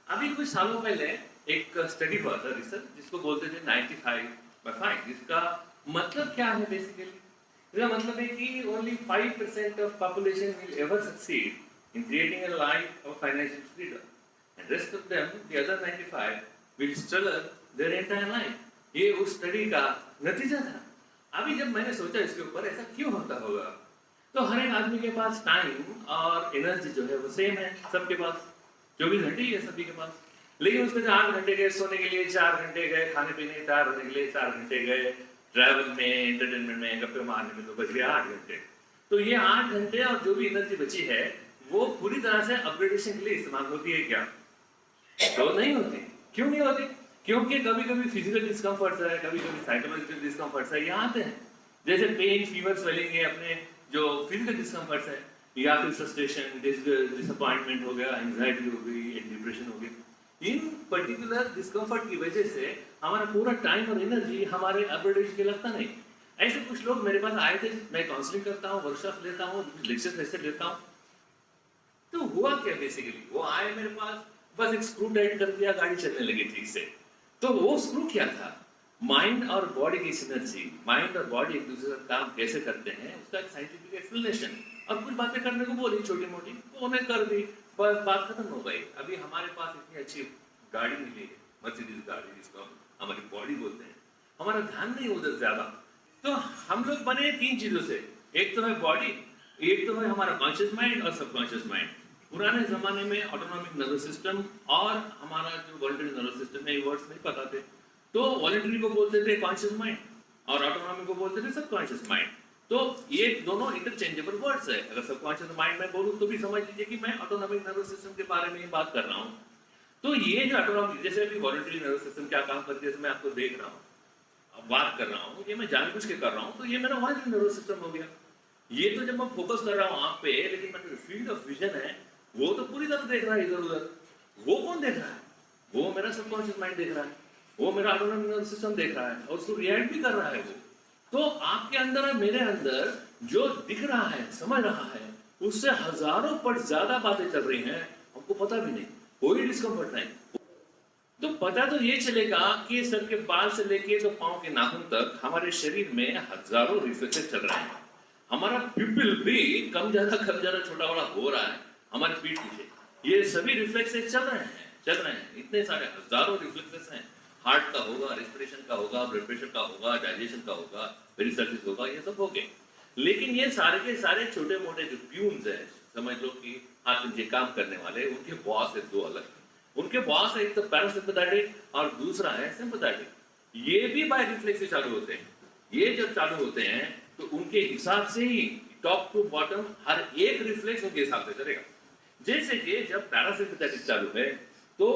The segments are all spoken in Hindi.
अभी कुछ सालों पहले एक स्टडी हुआ था रिसर्च जिसको बोलते थे 95/5। इसका मतलब क्या है बेसिकली? इसका मतलब है कि only 5% of population will ever succeed in creating a life of financial freedom and rest of them the other 95 will struggle their entire life. ये उस स्टडी का नतीजा था। अभी जब मैंने सोचा इसके ऊपर ऐसा क्यों होता होगा, तो हर एक आदमी के पास टाइम और एनर्जी जो है वो सेम है, सबके पास 24 घंटे ही है सभी के पास। लेकिन उसमें से 8 घंटे गए सोने के लिए, 4 घंटे गए खाने पीने तैयार होने के लिए, 4 घंटे गए ट्रैवल में, एंटरटेनमेंट में, गप्पे मारने में, तो बच गए 8 घंटे। तो ये 8 घंटे और जो भी एनर्जी बची है वो पूरी तरह से अपग्रेडेशन के लिए इस्तेमाल होती है क्या? तो नहीं होती। क्यों नहीं होती? क्योंकि कभी कभी फिजिकल डिस्कम्फर्ट है, कभी कभी साइकोलॉजिकल डिस्कम्फर्ट है, ये आते हैं। जैसे पेन, फीवर, स्वेलिंग है, अपने जो फिजिकल डिस्कम्फर्ट है, या फिर फ्रस्ट्रेशन, डिसअपॉइंटमेंट हो गया, एंजाइटी हो गई, डिप्रेशन हो गई। इन पर्टिकुलर डिस्कम्फर्ट की वजह से हमारा पूरा टाइम और एनर्जी हमारे अपग्रेडेशन के लगता नहीं। ऐसे कुछ लोग मेरे पास आए थे, मैं काउंसलिंग करता हूँ, वर्कशॉप लेता हूँ, लेक्चर ऐसे लेता हूँ। तो हुआ क्या बेसिकली, वो आए मेरे पास, बस एक स्क्रू टाइट कर दिया, गाड़ी चलने लगी ठीक से। तो वो स्क्रू क्या था? माइंड और बॉडी की सिनर्जी, माइंड और बॉडी एक दूसरे का काम कैसे करते हैं उसका एक साइंटिफिक एक्सप्लेनेशन। और कुछ बातें करने को बोली छोटी मोटी, तो उन्हें कर दी, बस बात खत्म हो गई। अभी हमारे पास इतनी अच्छी गाड़ी मिली है, मर्सिडीज गाड़ी, जिसको हम हमारी बॉडी बोलते हैं, हमारा ध्यान नहीं उधर ज्यादा। तो हम लोग बने 3 चीजों से, एक तो है बॉडी, एक तो है हमारा कॉन्शियस माइंड और सबकॉन्शियस माइंड। पुराने जमाने में ऑटोनॉमिक नर्वस सिस्टम और हमारा जो वॉलंटरी नर्वस सिस्टम है, ये वर्ड्स नहीं पता थे। तो वॉलंटरी को बोलते थे कॉन्शियस माइंड और ऑटोनॉमी को बोलते थे सबकॉन्शियस माइंड। तो ये दोनों इंटरचेंजेबल वर्ड्स है। अगर सबकॉन्शियस माइंड में बोलूं तो भी समझ लीजिए कि मैं ऑटोनॉमिक नर्वस सिस्टम के बारे में ही बात कर रहा हूँ। तो ये जो ऑटोनॉमिक, जैसे अभी वॉलंटरी नर्वस सिस्टम क्या काम करती है, जैसे मैं आपको देख रहा हूँ, अब बात कर रहा हूँ, ये मैं जानबूझ के कर रहा हूँ, तो ये मेरा वॉलंटरी नर्वस सिस्टम हो गया। ये तो जब मैं फोकस कर रहा हूँ आप पे, लेकिन मेरा फील्ड ऑफ विजन है वो तो पूरी तरह देख रहा है इधर उधर। वो कौन देख रहा है? वो मेरा सबकॉन्शियस माइंड देख रहा है, वो मेरा ऑटोनॉमिक नर्वस सिस्टम देख रहा है, और उसको रिएक्ट भी कर रहा है वो। तो आपके अंदर और मेरे अंदर जो दिख रहा है, समझ रहा है, उससे हजारों पट ज्यादा बातें चल रही हैं, हमको पता भी नहीं, कोई डिस्कम्फर्ट नहीं। तो पता तो ये चलेगा कि सर के बाल से लेके तो पांव के नाखून तक हमारे शरीर में हजारों रिफ्लेक्सेस चल रहे हैं। हमारा पिपिल भी कम ज्यादा छोटा बड़ा हो रहा है हमारे पीठ पीछे। ये सभी रिफ्लेक्सेस चल रहे हैं, इतने सारे हजारों रिफ्लेक्सेस हैं। हार्ट का होगा, रेस्पिरेशन का होगा, ब्लड प्रेशर का होगा, डाइजेशन का होगा, पेरिसल्टिस होगा, ये सब हो गए। लेकिन ये सारे के सारे छोटे मोटे जो ट्यून्स है, समझ लो कि हाथ में काम करने वाले, उनके बॉस है दो अलग। उनके बॉस है एक तो पैरासिम्पैथेटिक और दूसरा है सिंपैथेटिक। ये भी बाय रिफ्लेक्स से चालू होते हैं। ये जब चालू होते हैं तो उनके हिसाब से ही टॉप टू बॉटम हर एक रिफ्लेक्स उनके हिसाब से चलेगा। जैसे कि जब पैरासिम्पैथेटिक चालू है तो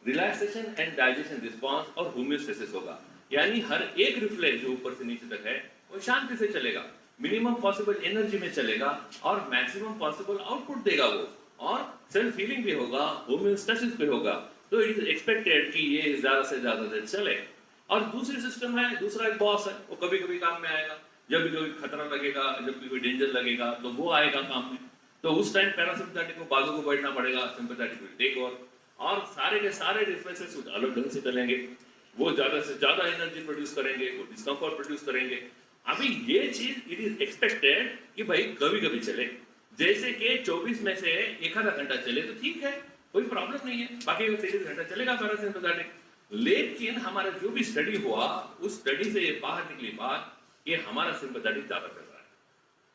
रिलैक्सेशन एंड डाइजेशन रिस्पांस और होमियोस्टेसिस होगा, यानी हर एक रिफ्लेक्स जो ऊपर से नीचे तक है वो शांति से चलेगा, मिनिमम पॉसिबल एनर्जी में चलेगा और मैक्सिमम पॉसिबल आउटपुट देगा वो, और सेल्फ हीलिंग भी होगा, होमियोस्टेसिस भी होगा। तो इट इज एक्सपेक्टेड कि ये ज्यादा से ज्यादा देर चले। और दूसरी सिस्टम है, दूसरा एक बॉस है, वो कभी कभी काम में आएगा, जब भी कोई खतरा लगेगा, जब भी कोई डेंजर लगेगा तो वो आएगा काम में। तो उस टाइम पैरासिम्पैथेटिक को बाजू को बैठना पड़ेगा, सिंपैथेटिक विल टेक ओवर, और सारे के सारे रिफ्लेक्सेस अलग ढंग से चलेंगे। वो ज्यादा से ज्यादा एनर्जी प्रोड्यूस करेंगे, वो डिस्कम्फर्ट प्रोड्यूस करेंगे। अभी ये चीज इट इज एक्सपेक्टेड कि भाई कभी कभी चले, जैसे कि 24 में से 1 आधा घंटा चले तो ठीक है, कोई प्रॉब्लम नहीं है, बाकी 23 घंटा चलेगा पैरासिम्पैथेटिक। लेकिन हमारा जो भी स्टडी हुआ, उस स्टडी से ये बाहर निकली बात कि हमारा सिंपैथेटिक ज्यादा चल रहा है,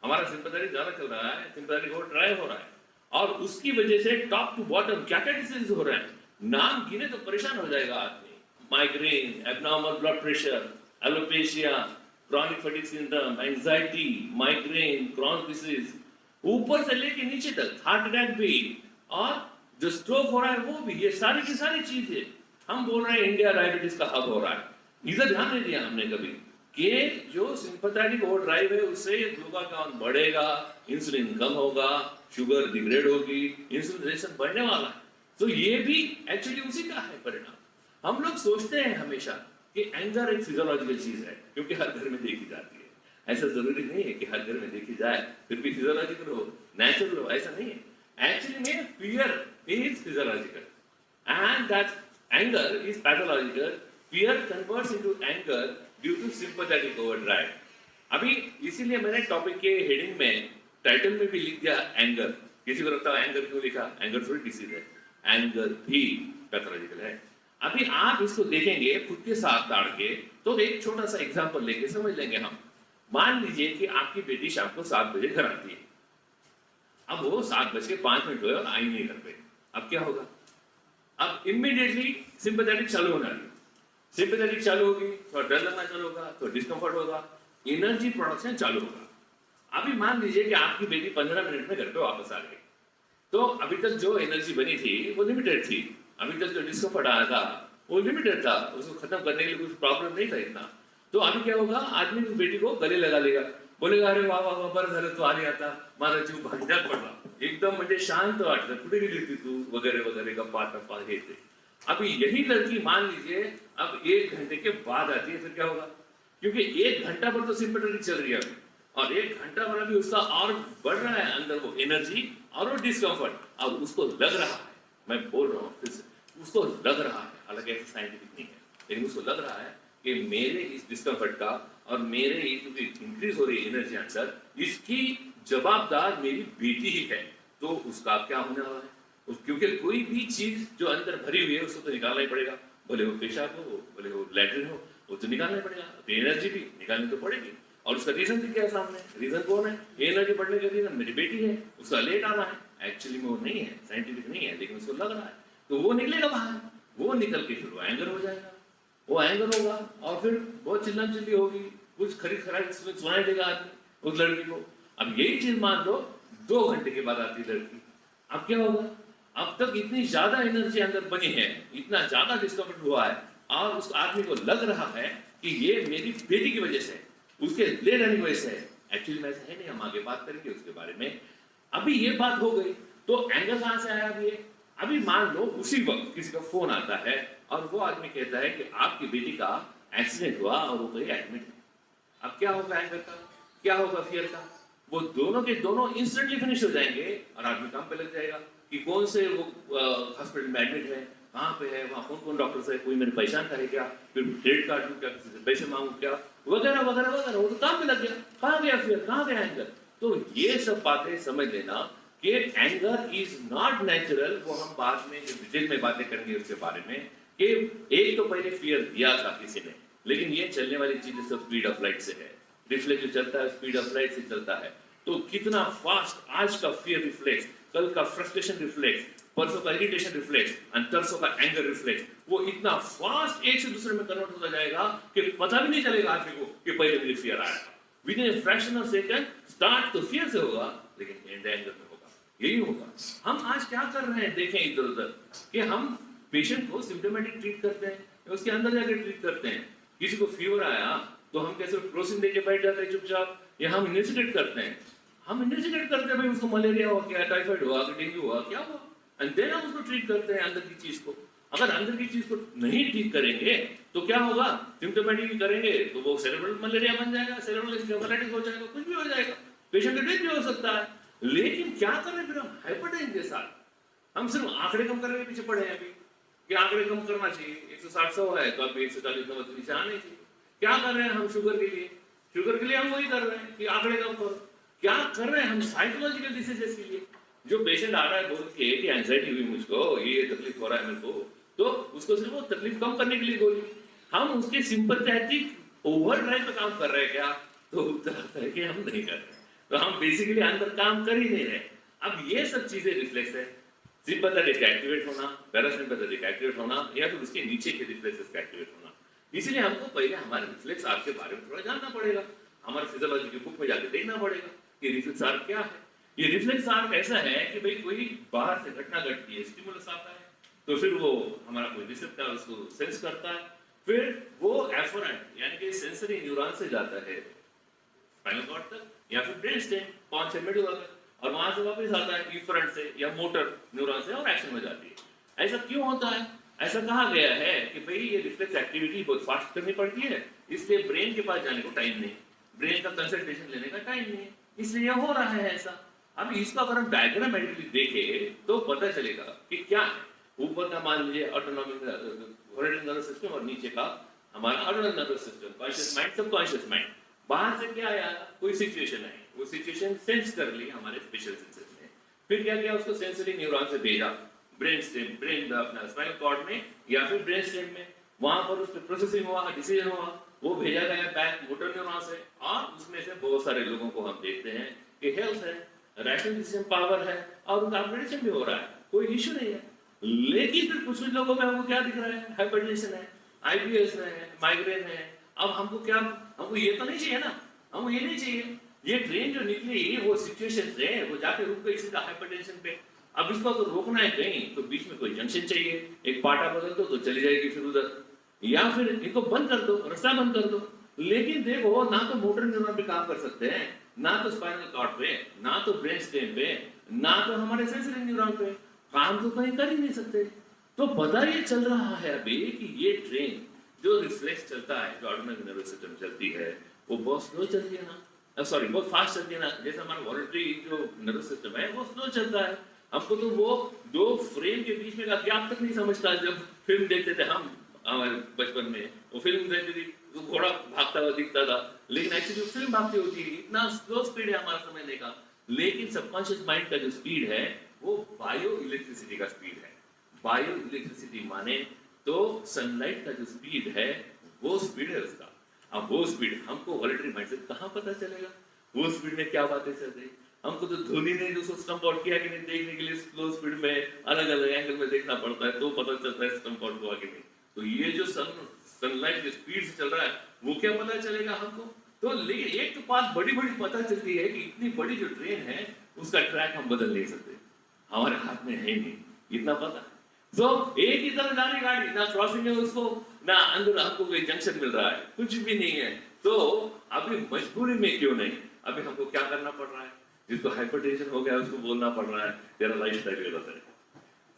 हमारा सिंपैथेटिक ज्यादा चल रहा है, सिंपैथेटिक ओवर ड्राइव हो रहा है, और उसकी वजह से टॉप टू बॉटम क्या क्या डिसीज हो रहे हैं, नाम गिने तो परेशान हो जाएगा आदमी। Migraine, abnormal blood pressure, alopecia, chronic fatigue syndrome, anxiety, migraine, Crohn's disease, ऊपर से लेके नीचे तक, हार्ट अटैक भी, और जो स्ट्रोक हो रहा है वो भी, ये सारी की सारी चीजें हम बोल रहे हैं इंडिया डायबिटीज का हब हो रहा है। इधर ध्यान नहीं दिया हमने कभी कि जो सिंपैथेटिक ओवर ड्राइव है उससे ग्लूकागॉन बढ़ेगा, इंसुलिन कम होगा, शुगर डिग्रेड होगी, इंसुलिन रेजिस्टेंस बढ़ने वाला है। तो ये भी एक्चुअली उसी का है परिणाम। हम लोग सोचते हैं हमेशा कि एंगर एक फिजियोलॉजिकल चीज है क्योंकि हर घर में देखी जाती है। ऐसा जरूरी नहीं है कि हर घर में देखी जाए फिर भी फिजियोलॉजिकल हो, नेचुरल हो, ऐसा नहीं है। एक्चुअली में fear is physiological and that anger is pathological. Fear converts into anger due to sympathetic overdrive. अभी इसीलिए मैंने टॉपिक के हेडिंग में टाइटल में भी लिख दिया एंगर. किसी को लगता है एंगर क्यों लिखा? एंगर थोड़ी डिसीज है, एंगर भी पैथोलॉजिकल है. अभी आप इसको देखेंगे खुद के साथ ताड़ के, तो एक छोटा सा एग्जांपल लेके समझ लेंगे हम. मान लीजिए कि आपकी बेटी शाम को 7 बजे घर आती है. अब वो 7:05 हुए और आई नहीं घर पे. अब क्या होगा? अब इमीडिएटली सिंपैथेटिक चालू होना है. सिंपैथेटिक चालू होगी, थोड़ा डर लगना चालू होगा, थोड़ा डिस्कम्फर्ट होगा, एनर्जी प्रोडक्शन चालू होगा. अभी मान लीजिए कि आपकी बेटी 15 मिनट में घर पे वापस आ गई, तो अभी तक जो एनर्जी बनी थी वो लिमिटेड थी. अभी तक जो डिस्कम्फर्ट आया था वो लिमिटेड था, उसको खत्म करने के लिए कुछ प्रॉब्लम नहीं था इतना. तो अभी क्या होगा? आदमी उस बेटी को गले लगा लेगा, बोलेगा अरे वाह वाह वाह, बरं झालं तू आली, आता माझा जीव भांड्यात पडला, एकदम म्हणजे शांत वाटलं, कुठे गेली होती तू, वगैरह वगैरह गप्पा टप्पा हे ते. अभी यही लड़की मान लीजिए अब 1 घंटे के बाद आती है, फिर क्या होगा? क्योंकि 1 घंटा पर तो सिंपैथेटिक चल रही है अभी, और 1 घंटा पर अभी उसका और बढ़ रहा है अंदर वो एनर्जी और वो डिस्कम्फर्ट. अब उसको लग रहा है, मैं बोल रहा हूँ फिर से, उसको लग रहा है, हालांकि ऐसा साइंटिफिक नहीं है, लेकिन उसको लग रहा है कि मेरे इस डिस्कम्फर्ट का और मेरे इंक्रीज हो रही एनर्जी अंदर, इसकी जवाबदार मेरी बेटी ही है. तो उसका क्या होने वाला है? क्योंकि कोई भी चीज जो अंदर भरी हुई है उसको तो निकालना ही पड़ेगा, भले वो पेशाब हो, भले वो लैट्रिन हो, वो तो निकालना ही पड़ेगा. तो एनर्जी भी निकालनी तो पड़ेगी, और उसका रीजन भी क्या है सामने? रीजन कौन है? एनर्जी बढ़ने का रीजन मेरी बेटी है. उसका लेट आ रहा है, एक्चुअली में वो नहीं है, साइंटिफिक नहीं है, लेकिन उसको लग रहा है, तो वो निकलेगा बाहर. वो निकल के फिर वो एंगर हो जाएगा, वो एंगर होगा और फिर बहुत चिल्लम चिल्ली होगी, कुछ खरीद खराब सुनाई देगा आदमी उस लड़की को. अब यही चीज मान लो 2 घंटे के बाद आती लड़की, अब क्या होगा? अब तक इतनी ज्यादा एनर्जी अंदर बनी है, इतना ज्यादा डिस्कम्फर्ट हुआ है, और उस आदमी को लग रहा है कि ये मेरी बेटी की वजह से, उसके लेट आने की वजह से है. एक्चुअली में ऐसा है नहीं, हम आगे बात करेंगे उसके बारे में. अभी ये बात हो गई, तो एंगर कहां से आया? अभी मान लो उसी वक्त किसी का फोन आता है और वो आदमी कहता है कि आपकी बेटी का एक्सीडेंट हुआ और वो कहीं एडमिट है. अब क्या होगा एंगर का? क्या होगा फियर का? वो दोनों के दोनों इंस्टेंटली फिनिश हो जाएंगे और आदमी काम पे लग जाएगा कि कौन से वो हॉस्पिटल में एडमिट है, कहाँ पे है, वहाँ कौन कौन डॉक्टर है, कोई मेरे पहचान का है क्या, फिर क्रेडिट कार्ड दूं क्या, किसी से पैसे मांगू क्या, वगैरह वगैरह वगैरह. वो तो काम पे लग गया. कहाँ गया फियर? कहाँ गया एंगर? तो ये सब बातें समझ लेना कि एंगर इज नॉट नेचुरल. वो हम बाद में डिटेल में बातें करेंगे उसके बारे में कि एक तो पहले फियर दिया था किसी ने, लेकिन ये चलने वाली चीजें सब स्पीड ऑफ लाइट से है. रिफ्लेक्स जो चलता है स्पीड ऑफ लाइट से चलता है. तो कितना फास्ट आज का फियर रिफ्लेक्स, कल का फ्रस्ट्रेशन रिफ्लेक्स, परसों का इरिटेशन रिफ्लेक्स और तरसों का एंगर रिफ्लेक्स, वो इतना फास्ट एक से दूसरे में कन्वर्ट होता जाएगा कि पता भी नहीं चलेगा आदमी को कि पहले मुझे फियर आया था. With in a fraction of second start तो फियर से होगा, लेकिन एंड एंगर में होगा. यही होगा. हम आज क्या कर रहे हैं देखें इधर उधर, कि हम पेशेंट को सिम्टोमेटिक ट्रीट करते हैं, उसके अंदर जाकर ट्रीट करते हैं. किसी को फीवर आया तो हम कैसे क्रोसिन लेके बैठ जाते हैं चुपचाप, या हम इन्वेस्टिगेट करते हैं. हम इन्वेस्टिगेट करते हैं भाई उसको मलेरिया हुआ क्या, टाइफाइड हुआ, डेंगू हुआ, क्या हुआ, एंड देन हम उसको ट्रीट करते हैं अंदर की चीज को. अगर अंदर की चीज को नहीं ठीक करेंगे तो क्या होगा? सिम्टोमेटिक करेंगे तो वो सेरेब्रल मलेरिया बन जाएगा, सेरेब्रल एंसेफेलाइटिस हो जाएगा, कुछ भी हो जाएगा, पेशेंट का डेथ भी हो सकता है. लेकिन क्या करें फिर हम हाइपरटेंशन के साथ? हम सिर्फ आंकड़े कम करने के पीछे पड़े हैं अभी कि आंकड़े कम करना चाहिए, 160 है तो अभी 140 नीचे आने चाहिए. क्या कर रहे हैं हम शुगर के लिए? शुगर के लिए हम वही कर रहे हैं कि आंकड़े कम करो. क्या कर रहे हैं हम साइकोलॉजिकल डिसीजेस के लिए? जो पेशेंट आ रहा है बोल के कि एंजाइटी हुई मुझको, ये तकलीफ हो रहा है मेरे को, तो उसको सिर्फ वो तकलीफ कम करने के लिए गोली. हम उसके सिंपैथेटिक ओवरड्राइव पे काम कर रहे हैं क्या? तो उत्तर आता है कि हम नहीं कर रहे. तो हम बेसिकली अंदर काम कर ही नहीं रहे. अब ये सब चीजें रिफ्लेक्स है. सिंपैथेटिक एक्टिवेट होना, पैरासिम्पैथेटिक एक्टिवेट होना, या फिर उसके नीचे के रिफ्लेक्सेस का एक्टिवेट होना. इसलिए हमको पहले हमारे रिफ्लेक्स आर्क के बारे में थोड़ा जानना पड़ेगा. हमारे फिजियोलॉजी की बुक में जाके देखना पड़ेगा कि रिफ्लेक्स आर्क क्या है. ये रिफ्लेक्स आर्क ऐसा है कि भाई कोई बाहर से घटना घटती है, स्टिमुलस आता है, तो फिर वो हमारा कोई रिसेप्टर उसको सेंस करता है, फिर वो एफरेंट यानी कि सेंसरी न्यूरॉन से जाता है स्पाइनल कॉर्ड तक या फिर ब्रेन स्टेम, कौन से मिडल तक, और वहां से वापस आता है इफरेंट से या मोटर न्यूरॉन से और एक्शन में जाती है. ऐसा क्यों होता है? ऐसा कहा गया है कि भाई ये रिफ्लेक्स एक्टिविटी बहुत फास्ट करनी पड़ती है, इसलिए ब्रेन के पास जाने को टाइम नहीं, ब्रेन का कंसंट्रेशन लेने का टाइम नहीं है, इसलिए हो रहा है ऐसा. अब इसका अगर हम डायग्रामेटिकली देखें तो पता चलेगा कि क्या है. ऊपर का मान लीजिए ऑटोनॉमिक हेरिडिटरी नर्वस सिस्टम और नीचे का हमारा autonomic nervous system, conscious mind, subconscious mind. बाहर से क्या आया, कोई सिचुएशन आई, वो सिचुएशन सेंस कर ली हमारे स्पेशल सेंसेस ने, फिर क्या किया, उसको सेंसरी न्यूरॉन से भेजा ब्रेन स्टेम, ब्रेन अपना स्पाइनल कॉर्ड में या फिर ब्रेन स्टेम में, वहां पर उस पर प्रोसेसिंग हुआ, डिसीजन हुआ, वो भेजा गया बैक मोटर न्यूरॉन से, और उसमें से बहुत सारे लोगों को हम देखते हैं कि हेल्थ है, रैशनल डिसीजन पावर है और उनका अपग्रेडेशन भी हो रहा है, कोई इश्यू नहीं है। लेकिन फिर कुछ लोगों में हमको क्या दिख रहा है, हाइपरटेंशन है, आईबीएस है, माइग्रेन है। अब हमको क्या, हमको ये तो नहीं चाहिए ना, हमको ये नहीं चाहिए। ये ट्रेन जो निकली वो सिचुएशन से वो जाके रुक गई सीधा हाइपरटेंशन पे। अब इसको अगर रोकना है कहीं तो बीच में कोई जंक्शन चाहिए, एक पाटा बदल दो तो चली जाएगी फिर उधर, या फिर इनको बंद कर दो, रास्ता बंद कर दो। लेकिन देखो, ना तो मोटर न्यूरॉन पे काम कर सकते हैं, ना तो स्पाइनल कॉर्ड पे, ना तो ब्रेन स्टेम पे, ना तो हमारे सेंसरी न्यूरॉन पे, काम तो कहीं कर ही नहीं सकते। तो पता ये चल रहा है अभी कि ये ट्रेन जो रिफ्लेक्स चलता है, जो ऑटोनॉमिक नर्वस सिस्टम चलती है, वो बहुत स्लो चलती है ना, सॉरी बहुत फास्ट चलती है ना। जैसे हमारा वॉलंटरी जो नर्वस सिस्टम है वो स्लो चलता है। हमको तो वो दो फ्रेम के बीच में का गैप तक नहीं समझता। जब फिल्म देखते थे हम हमारे बचपन में, वो फिल्म देखते थी तो घोड़ा भागता हुआ दिखता था, लेकिन एक्चुअली फिल्म भागती होती है, इतना स्लो स्पीड है हमारा समझने का। लेकिन सबकॉन्शियस माइंड का जो स्पीड है वो बायो इलेक्ट्रिसिटी का स्पीड है। बायो इलेक्ट्रिसिटी माने तो सनलाइट का जो स्पीड है वो स्पीड है उसका। अब वो स्पीड हमको वॉलंटरी माइंड से कहाँ पता चलेगा, वो स्पीड में क्या बातें चल रही। हमको तो धोनी ने जो स्टंप आउट किया कि नहीं देखने के लिए स्लो स्पीड में अलग अलग एंगल में देखना पड़ता है, तो पता चलता है स्टंप आउट हुआ कि नहीं। तो ये जो सनलाइट जो स्पीड से चल रहा है वो क्या पता चलेगा हमको। तो लेकिन एक तो बात बड़ी बड़ी पता चलती है कि इतनी बड़ी जो ट्रेन है उसका ट्रैक हम बदल नहीं सकते, हमारे हाथ में है नहीं, इतना पता। तो एक ही तरह जा रही गाड़ी, ना क्रॉसिंग है उसको, ना अंदर हमको कोई जंक्शन मिल रहा है, कुछ भी नहीं है। तो अभी मजबूरी में क्यों नहीं, अभी हमको क्या करना पड़ रहा है, जिसको हाइपरटेंशन हो गया उसको बोलना पड़ रहा है तेरा लाइफस्टाइल गलत है,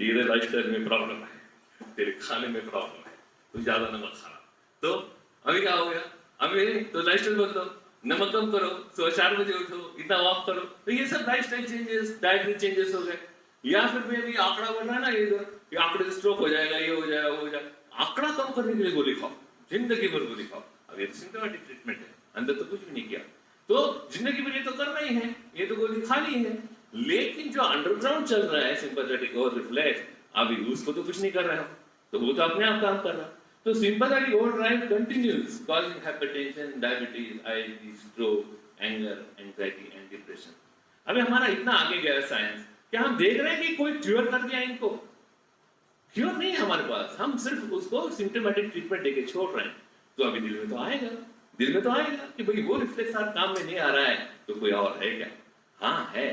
तेरे लाइफस्टाइल में प्रॉब्लम है, तेरे खाने में प्रॉब्लम है, तू ज्यादा नमक खा रहा। तो अभी क्या हो गया, अभी तो लाइफस्टाइल बदलो, नमक कम करो, सुबह 4 बजे उठो, इतना वॉक करो। तो ये सब लाइफस्टाइल चेंजेस, डाइटरी चेंजेस हो गए। या फिर मैं भी आंकड़ा बढ़ रहा है ना इधर, ये आंकड़े से स्ट्रोक हो जाएगा, ये हो जाएगा, वो हो जाएगा। आंकड़ा कम करने के लिए गोली खाओ, जिंदगी भर गोली खाओ। अब ये सिम्पटोमेटिक ट्रीटमेंट है, अंदर तो कुछ भी नहीं किया, तो जिंदगी भर ये तो करना ही है, ये तो गोली खानी है। लेकिन जो अंडरग्राउंड चल रहा है सिंपैथेटिक और रिफ्लेक्स, अभी उसको तो कुछ नहीं कर रहे हम, तो वो तो अपने आप काम कर रहा है। तो sympathetic overdrive continues, causing hypertension, diabetes, IIT, stroke, anger, anxiety and depression. अभी हमारा इतना आगे गया साइंस, क्या हम देख रहे हैं कि कोई क्योर कर दिया इनको? क्योर नहीं है हमारे पास, हम सिर्फ उसको सिम्टोमेटिक ट्रीटमेंट देके छोड़ रहे हैं। तो अभी दिल में तो आएगा, दिल में तो आएगा कि भाई वो रिफ्लेक्स काम में नहीं आ रहा है, तो कोई और है क्या? हाँ है,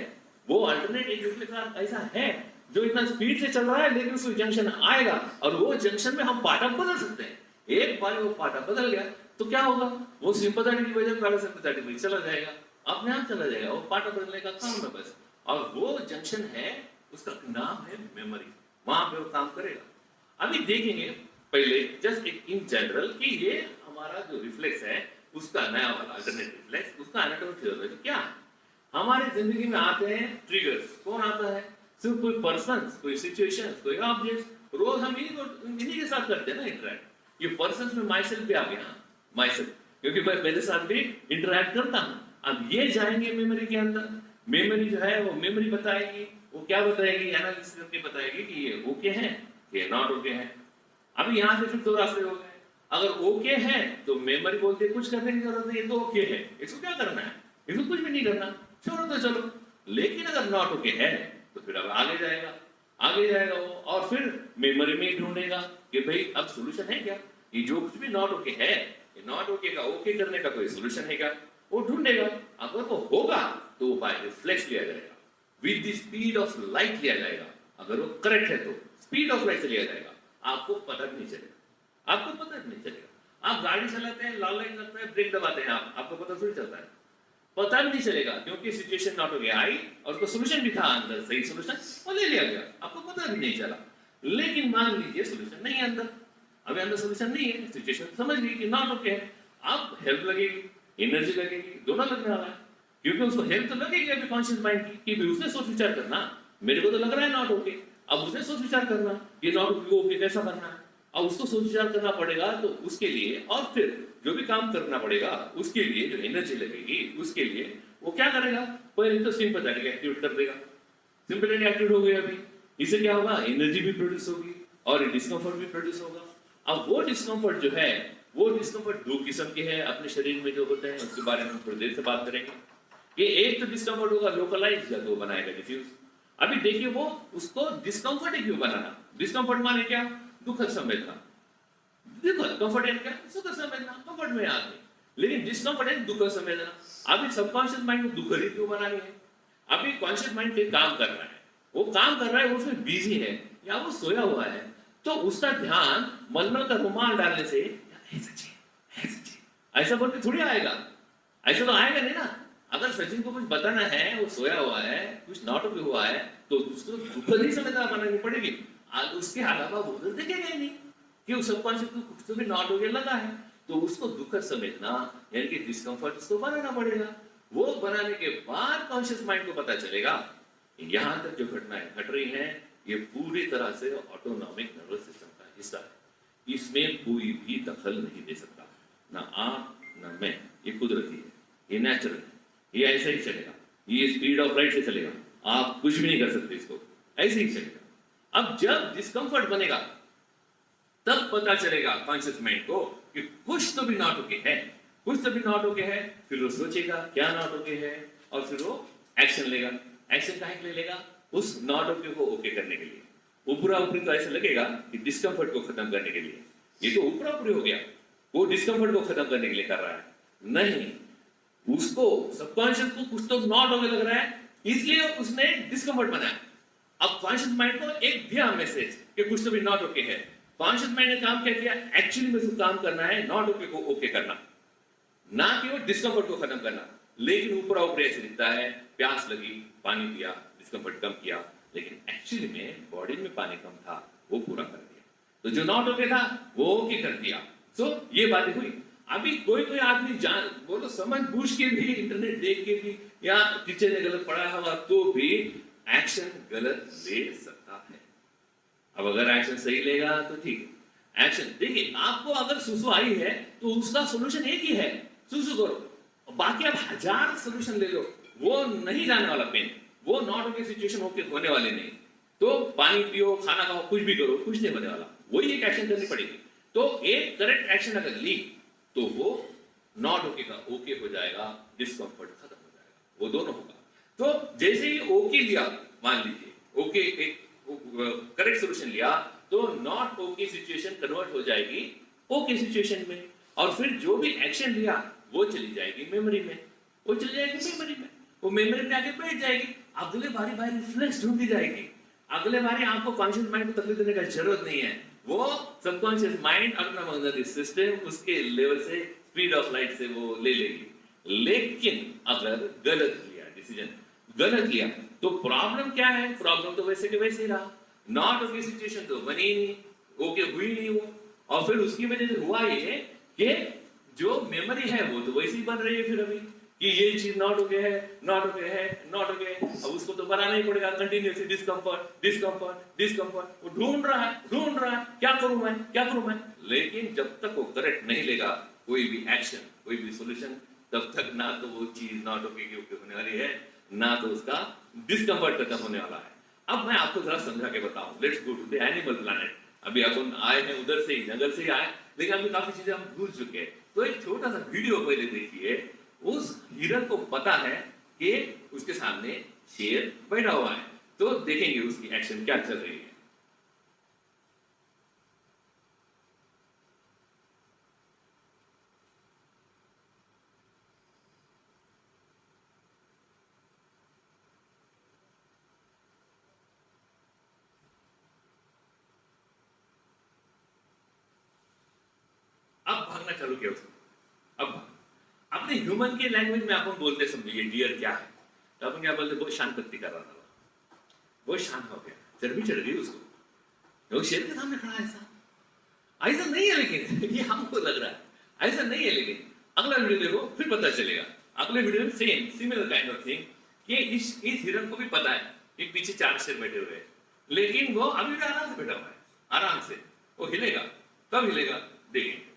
वो अल्टरनेट रिफ्लेक्स ऐसा है जो इतना स्पीड से चल रहा है, लेकिन उसको जंक्शन आएगा और वो जंक्शन में हम पार्ट बदल सकते हैं। एक बार वो पार्ट बदल गया तो क्या होगा, वो सिंपैथेटिक की वजह पैरासिम्पैथेटिक में चला जाएगा, अपने आप चला जाएगा, वो पार्ट बदलने का काम है बस। और वो जंक्शन है, उसका नाम है मेमोरी, वहां पे वो काम करेगा। अभी देखेंगे पहले जस्ट एक इन जनरल कि ये हमारा जो रिफ्लेक्स है उसका नया वाला अल्टरनेट रिफ्लेक्स, उसका एनाटॉमी फिजियोलॉजी क्या है। हमारी जिंदगी में आते हैं ट्रिगर्स, कौन आता है, सिर्फ कोई पर्सन, कोई सिचुएशन, कोई ऑब्जेक्ट। रोज हम इन्हीं के साथ करते हैं ना इंटरैक्ट। ये पर्सन में माई सेल्फ भी आ गया, माई सेल्फ, क्योंकि मैं मेरे साथ भी इंटरैक्ट करता हूँ। अब ये जाएंगे मेमोरी के अंदर, मेमोरी जो है वो मेमोरी बताएगी, वो क्या बताएगी, एनालिसिस करके बताएगी कि ये ओके है, ये नॉट ओके है। अभी यहाँ से फिर 2 रास्ते हो गए। अगर ओके है तो मेमोरी बोलते कुछ करने की जरूरत नहीं, ये तो ओके है, इसको क्या करना है, इसको कुछ भी नहीं करना, छोड़ो तो चलो। लेकिन अगर नॉट ओके है तो फिर अब आगे जाएगा वो, और फिर मेमोरी में ढूंढेगा कि भाई अब सॉल्यूशन है क्या, ये जो कुछ भी नॉट ओके है, ये नॉट ओके का ओके करने का कोई सॉल्यूशन है क्या, वो ढूंढेगा। अगर वो होगा तो वो बाय रिफ्लेक्स लिया जाएगा, with the speed of light लिया जाएगा। अगर वो करेक्ट है तो स्पीड ऑफ लाइट से लिया जाएगा, आपको पता भी नहीं चलेगा, आपको पता भी नहीं चलेगा। आप गाड़ी चलाते हैं, लाल लाइट लगता है, ब्रेक दबाते हैं, आपको पता थोड़ी चलता है, पता भी नहीं चलेगा, क्योंकि सिचुएशन नॉट हो गया आई और उसका सॉल्यूशन भी था अंदर, सही सॉल्यूशन वो ले लिया गया, आपको पता भी नहीं चला। लेकिन मान लीजिए सॉल्यूशन नहीं है अंदर, अभी अंदर सॉल्यूशन नहीं है, सिचुएशन समझ गई कि नॉट ओके है, अब हेल्प लगेगी, एनर्जी लगेगी, दोनों लगने वाला है। क्योंकि उसको हेल्प तो लगेगी अभी कॉन्शियस माइंड की, कि भी उसने सोच विचार करना, मेरे को तो लग रहा है नॉट ओके, अब उसने सोच विचार करना ये नॉट ओके को ओके कैसा करना है, अब उसको सोच विचार करना पड़ेगा। तो उसके लिए और फिर जो भी काम करना पड़ेगा उसके लिए जो एनर्जी लगेगी उसके लिए वो क्या करेगा, पहले तो सिंपैथेटिक एक्टिविटी कर देगा। सिंपैथेटिक एक्टिविटी हो गई अभी, इससे क्या होगा, एनर्जी भी प्रोड्यूस होगी और डिस्कम्फर्ट भी प्रोड्यूस होगा। अब वो डिस्कम्फर्ट जो है वो डिस्कम्फर्ट दो किस्म के हैं अपने शरीर में जो होते हैं, उसके बारे में थोड़ी देर से बात करेंगे। ये एक तो डिस्कम्फर्ट होगा लोकलाइज, या दो बनाएगा डिफ्यूज। अभी देखिए वो उसको डिस्कम्फर्ट ही क्यों बनाना, डिस्कम्फर्ट माने क्या, दुखद संवेदना। देखो कंफर्ट है क्या, सुखद संवेदना, कंफर्ट में आते, लेकिन डिस्कम्फर्ट है दुखद संवेदना। अभी सबकॉन्शियस माइंड को दुखद ही क्यों बनानी है, अभी कॉन्शियस माइंड के काम कर रहा है, वो काम कर रहा है, वो फिर बिजी है या वो सोया हुआ है, तो उसका ध्यान मलमल का रुमाल डालने से ऐसा बोल के थोड़ी आएगा, ऐसा तो आएगा नहीं ना। अगर सचिन को कुछ बताना है, वो सोया हुआ है, कुछ नाटक भी हुआ है, तो उसको दुखद ही संवेदना बनानी पड़ेगी, उसके अलावा वो उधर देखेगा ही नहीं कि उस सबकॉन्शियस को कुछ तो भी नॉट हो गया लगा है, तो उसको दुखद संवेदना यानी कि डिस्कम्फर्ट उसको बनाना पड़ेगा। वो बनाने के बाद कॉन्शियस माइंड को पता चलेगा यहां तक जो घटनाएं घट रही हैं ये पूरी तरह से ऑटोनॉमिक नर्वस सिस्टम का हिस्सा है, इसमें कोई भी दखल नहीं दे सकता, ना आप ना मैं, ये कुदरती है, ये नेचुरल है, ये ऐसे ही चलेगा, ये स्पीड ऑफ लाइट से चलेगा, आप कुछ भी नहीं कर सकते इसको, ऐसे ही चलेगा। अब जब डिस्कम्फर्ट बनेगा तब पता चलेगा कॉन्शियस माइंड को कि कुछ तो भी नॉट ओके है, कुछ तो भी नॉट ओके है, फिर वो सोचेगा क्या नॉट ओके है और फिर वो एक्शन लेगा। एक्शन काहे के लिए लेगा, उस नॉट ओके को ओके करने के लिए। ऊपरा ऊपरी तो ऐसा लगेगा कि डिस्कम्फर्ट को खत्म करने के लिए, ये तो ऊपरा ऊपरी हो गया, वो डिस्कम्फर्ट को खत्म करने के लिए कर रहा है, नहीं, उसको सबकॉन्शियस को कुछ तो नॉट ओके लग रहा है, इसलिए उसने डिस्कम्फर्ट बनाया। अब कॉन्शियस माइंड को एक दिया मैसेज कि कुछ तो भी नॉट ओके है, कॉन्शियस माइंड ने काम क्या किया, एक्चुअली में काम करना है नॉट ओके को ओके करना, ना कि वो डिस्कम्फर्ट को खत्म करना। लेकिन ऊपर ऊपर ऐसे दिखता है, प्यास लगी पानी पिया, डिस्कम्फर्ट कम किया, लेकिन एक्चुअली में बॉडी में पानी कम था, वो पूरा कर दिया, तो जो नॉट ओके था वो ओके कर दिया। सो ये बातें हुई। अभी कोई कोई आदमी जान बोलो समझ बूझ के भी, इंटरनेट देख के भी, या टीचर ने गलत पढ़ाया होगा तो भी एक्शन गलत ले सकता है। अब अगर एक्शन सही लेगा तो ठीक है। एक्शन देखिए, आपको अगर सुसु आई है तो उसका सोल्यूशन एक ही है, सुसु करो, बाकी आप 1000 सोल्यूशन ले लो, वो नहीं जाने वाला पेन, वो नॉट ओके सिचुएशन होके होने वाले नहीं। तो पानी पियो, खाना खाओ, कुछ भी करो, कुछ नहीं होने वाला, वही एक एक्शन करनी पड़ेगी। तो एक करेक्ट एक्शन अगर ली तो वो नॉट ओके का ओके हो जाएगा, डिस्कम्फर्ट खत्म हो जाएगा, वो दोनों होगा। तो जैसे ही ओके लिया, मान लीजिए ओके एक करेक्ट सोल्यूशन लिया, तो नॉट ओके सिचुएशन कन्वर्ट हो जाएगी ओके सिचुएशन में, और फिर जो भी एक्शन लिया वो चली जाएगी मेमोरी में, वो चली जाएगी मेमोरी में, वो मेमोरी में आके बैठ जाएगी, अगले बारी बारी रिफ्लेक्स ढूंढी जाएगी, अगले बारी आपको कॉन्शियस माइंड को तकलीफ देने का जरूरत नहीं है, वो सबकॉन्शियस माइंड ऑटोनॉमिक सिस्टम उसके लेवल से, स्पीड ऑफ लाइट से वो ले लेगी। लेकिन अगर गलत लिया डिसीजन, गलत लिया, तो प्रॉब्लम क्या है, प्रॉब्लम तो वैसे के वैसे ही रहा, नॉट ओके सिचुएशन तो बनी ही नहीं, ओके हुई नहीं वो, और फिर उसकी वजह से हुआ ये कि जो मेमोरी है वो तो वैसे ही बन रही है फिर अभी, कि ये चीज नॉट ओके है, नॉट ओके है, नॉट ओके, अब उसको तो बनाना ही पड़ेगा कंटिन्यूअसली, डिस्कम्फर्ट डिस्कम्फर्ट डिस्कम्फर्ट, वो ढूंढ रहा है, क्या करूं मैं, लेकिन जब तक वो करेक्ट नहीं लेगा कोई भी एक्शन, कोई भी सॉल्यूशन, तब तक ना तो वो चीज नॉट ओके की ओके होने वाली है, ना तो उसका डिस्कम्फर्ट खत्म होने वाला है। अब मैं आपको जरा समझा के बताऊं, let's go to the animal planet. अभी अपन आए हैं उधर से ही, जंगल से ही आए, लेकिन अभी काफी चीजें हम भूल चुके हैं। तो एक छोटा सा वीडियो पहले देखिए, उस हिरन को पता है कि उसके सामने शेर बैठा हुआ है, तो देखेंगे उसकी एक्शन क्या चल रही है। अब भागना चालू किया उसने, अब अपने ह्यूमन के लैंग्वेज में अपन बोलते समझिए डियर क्या है, तो अपन क्या बोलते, बहुत शांत भक्ति कर रहा था, बहुत शांत हो गया, चर्बी चढ़ गई उसको, वो शेर के सामने खड़ा है, ऐसा नहीं है, लेकिन ये हमको लग रहा है ऐसा नहीं है, लेकिन अगला वीडियो देखो फिर पता चलेगा। अगले वीडियो में same similar kind of thing, कि इस हिरन को भी पता है कि पीछे 4 शेर बैठे हुए हैं, लेकिन वो अभी भी आराम से बैठा हुआ है, आराम से। वो हिलेगा, कब हिलेगा देखेंगे।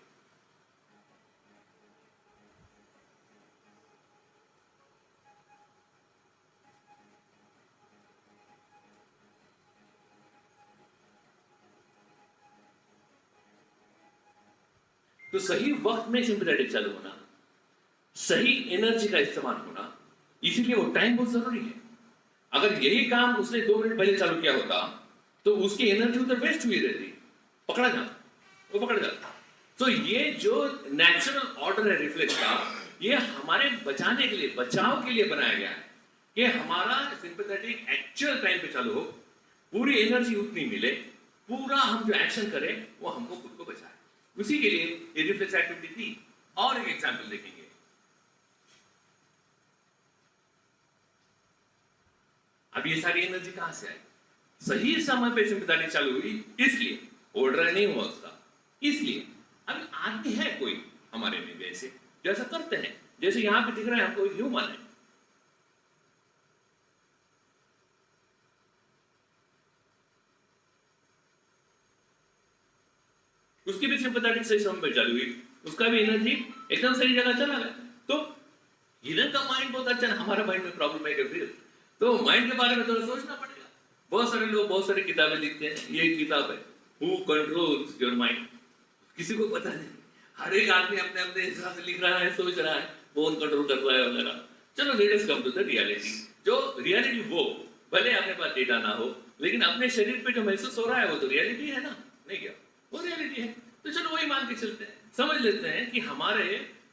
तो सही वक्त में सिंपैथेटिक चालू होना, सही एनर्जी का इस्तेमाल होना, इसीलिए वो टाइम बहुत जरूरी है। अगर यही काम उसने 2 मिनट पहले चालू किया होता तो उसकी एनर्जी उधर वेस्ट हुई रहती, पकड़ा जाता, वो पकड़ जाता। तो ये जो नेचुरल ऑर्डर है रिफ्लेक्स का, ये हमारे बचाने के लिए, बचाव के लिए बनाया गया है कि हमारा सिंपैथेटिक एक्चुअल टाइम पे चालू हो, पूरी एनर्जी उतनी मिले, पूरा हम जो एक्शन करें वो हमको खुद को बचाए। उसी के लिए ये रिफ्लेक्स एक्टिविटी थी। और एक एग्जांपल देखेंगे। अब ये सारी एनर्जी कहां से आई? सही समय पे सिंपैथेटिक चालू हुई, इसलिए ऑर्डर नहीं हुआ उसका, इसलिए। अब आदमी है कोई हमारे में वैसे जो ऐसा करते हैं, जैसे यहां पे दिख रहा है हमको ह्यूमन है, उसकी भी सिंपैथेटिक सही समय पे चालू हुई, उसका भी एनर्जी एकदम सही जगह चला गया। तो इधर का माइंड बहुत अच्छा है, हमारा माइंड में प्रॉब्लम है फिर। तो माइंड के बारे में थोड़ा सोचना पड़ेगा। बहुत सारे लोग बहुत सारी किताबें लिखते हैं, ये किताब है हु कंट्रोल्स योर माइंड, किसी को पता नहीं, हर एक आदमी अपने अपने हिसाब से लिख रहा है, सोच रहा है कौन कंट्रोल कर रहा है वगैरह। चलो let us come to the reality. जो रियलिटी वो भले अपने पास डेटा ना हो, लेकिन अपने शरीर पे जो महसूस हो रहा है वो तो रियलिटी है ना, नहीं क्या? वो रियलिटी है। तो चलो वही मान के चलते हैं, समझ लेते हैं कि हमारे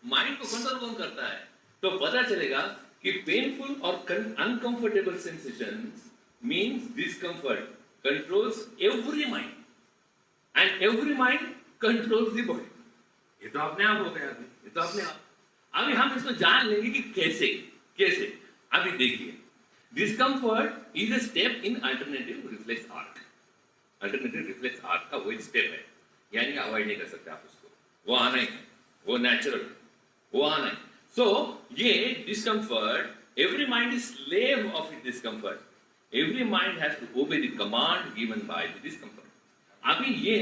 माइंड को कंट्रोल कौन करता है। तो पता चलेगा कि पेनफुल और uncomfortable sensations means discomfort controls every mind and every mind controls the body. ये तो अपने आप हो गया, अभी ये तो अपने आप। अभी हम इसको जान लेंगे कि कैसे कैसे। अभी देखिए, discomfort is a step in alternative reflex arc. Alternative reflex arc का वही स्टेप है, यानी कि अवॉइड नहीं कर सकते आप उसको, वो आना ही है, वो नेचुरल है, वो आना है। सो ये discomfort, every mind is slave of it discomfort. Every mind has to obey the command given by the discomfort. अभी ये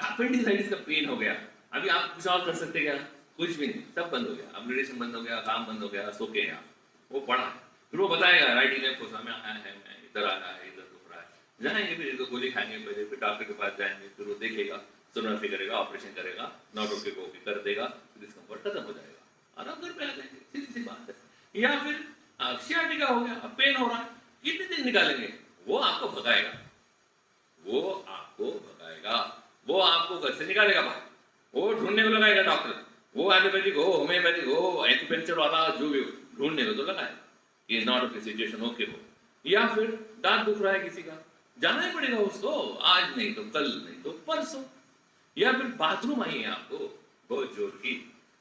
अपेंडिसाइटिस का पेन हो गया, अभी आप कुछ और कर सकते क्या? कुछ भी नहीं, सब बंद हो गया, अपग्रेडेशन बंद हो गया, काम बंद हो गया, सो के यहाँ वो पड़ा है। फिर वो बताएगा राइट लेफ्ट फोसा में आया है, मैं इधर आ रहा है, इधर दुख रहा है, जाएंगे फिर इसको गोली खाएंगे, पहले फिर डॉक्टर के पास जाएंगे, फिर वो देखेगा, सोनोग्राफी करेगा, ऑपरेशन करेगा, नॉट ओके को ओके कर देगा, डिस्कंफर्ट खत्म हो जाएगा, आराम घर पे आ जाएंगे, सीधी सी बात है। या फिर सियाटिका हो गया, अब पेन हो रहा है, कितने दिन निकालेंगे? वो आपको भगाएगा, वो आपको भगाएगा, वो आपको घर से निकालेगा बाहर, वो ढूंढने को लगाएगा डॉक्टर, वो एलोपैथिक हो, होम्योपैथिक हो, एक्यूपंक्चर वाला जो भी हो, ढूंढने को तो लगाएगा ये नॉट ओके सिचुएशन ओके हो। या फिर दांत दुख रहा है किसी का, जाना ही पड़ेगा उसको, आज नहीं तो कल, नहीं तो परसों। या फिर बाथरूम आई है आपको बहुत जोर की,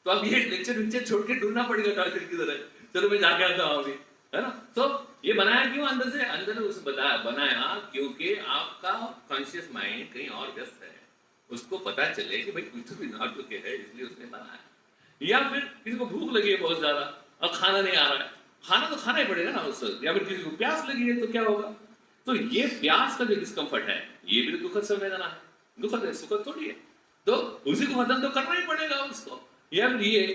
तो अब ये लेक्चर छोड़ के ढूंढना पड़ेगा टॉयलेट की तरह, चलो मैं जाके आता हूँ अभी, है ना? तो ये बनाया क्यों अंदर से? अंदर उस बनाया क्योंकि आपका कॉन्शियस माइंड कहीं और व्यस्त है, उसको पता चले कि भाई कुछ भी नॉट ओके है, इसलिए उसने बनाया। या फिर किसी को भूख लगी है बहुत ज्यादा और खाना नहीं आ रहा है, खाना तो खाना ही पड़ेगा ना उससे। या फिर किसी को प्यास लगी है तो क्या होगा? तो ये प्यास का जो डिस्कंफर्ट है, ये भी तो दुखद संवेदना है, दुखद है, सुखद थोड़ी है, तो उसी को खत्म तो करना ही पड़ेगा उसको। या फिर ये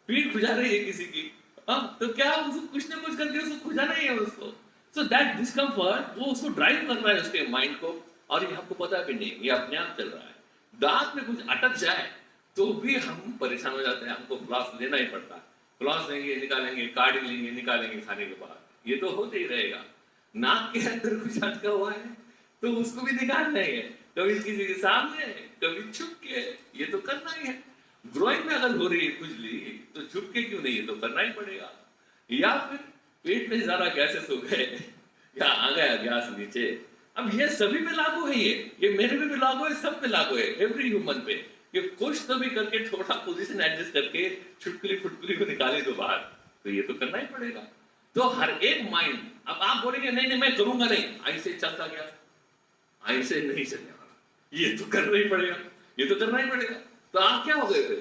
पीठ खुजा रही है किसी की, तो क्या उसको कुछ ना कुछ करके उसको खुजाना ही है उसको। सो दैट डिस्कंफर्ट वो उसको ड्राइव कर रहा है उसके माइंड को, और ये हमको पता भी नहीं, ये अपने आप चल रहा है। दांत में कुछ अटक जाए तो भी हम परेशान हो जाते हैं, हमको फ्लॉस लेना ही पड़ता है, फ्लॉस लेंगे, निकालेंगे, कार्ड लेंगे, निकालेंगे खाने के बाद, ये तो होते ही रहेगा। नाक के अंदर कुछ अटका हुआ है तो उसको भी निकालना ही है, कभी किसी के सामने, कभी छुप के, ये तो करना ही है। ग्रोइंग में अगर हो रही है खुजली तो छुप के क्यों नहीं, ये तो करना ही पड़ेगा। या फिर पेट में ज्यादा गैसेस हो गए या आ गया गैस नीचे, अब ये सभी पे लागू है, ये मेरे पे भी लागू है, सब पे लागू है, एवरी ह्यूमन पे, कि कुछ तो भी करके थोड़ा पोजीशन एडजस्ट करके छुटकुली फुटकुली को निकाले तो बाहर, तो ये तो करना ही पड़ेगा। तो हर एक माइंड, अब आप बोलेंगे नहीं नहीं मैं करूंगा नहीं, ऐसे चलता गया, ऐसे नहीं चलने वाला, ये तो करना ही पड़ेगा, ये तो करना ही पड़ेगा। तो आप क्या हो गए फिर?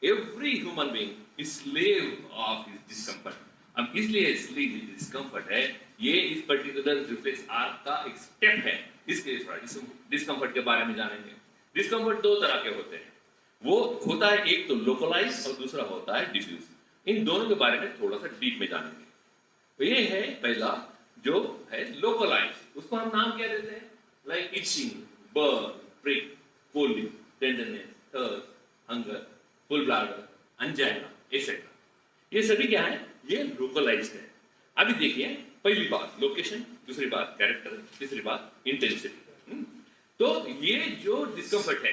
Every human being is slave of his discomfort. अब इसलिए स्लीप डिस्कंफर्ट है ये इस पर्टिकुलर रिफ्लेक्स आर्क का एक स्टेप है। इसके थोड़ा डिस्कम्फर्ट के बारे में जानेंगे। डिस्कम्फर्ट दो तरह के होते हैं, वो होता है एक तो लोकलाइज और दूसरा होता है डिफ्यूज। इन दोनों के बारे में थोड़ा सा डीप में जानेंगे। तो ये है पहला जो है लोकलाइज, उसको हम नाम क्या देते हैं, like itching, burn, prick, cooling, tenderness, thirst, hunger, full bladder, angina etcetera. ये सभी क्या है, ये लोकलाइज्ड है। अभी देखिए पहली बात लोकेशन, दूसरी बात कैरेक्टर, तीसरी बात इंटेंसिटी। तो ये जो डिस्कम्फर्ट है,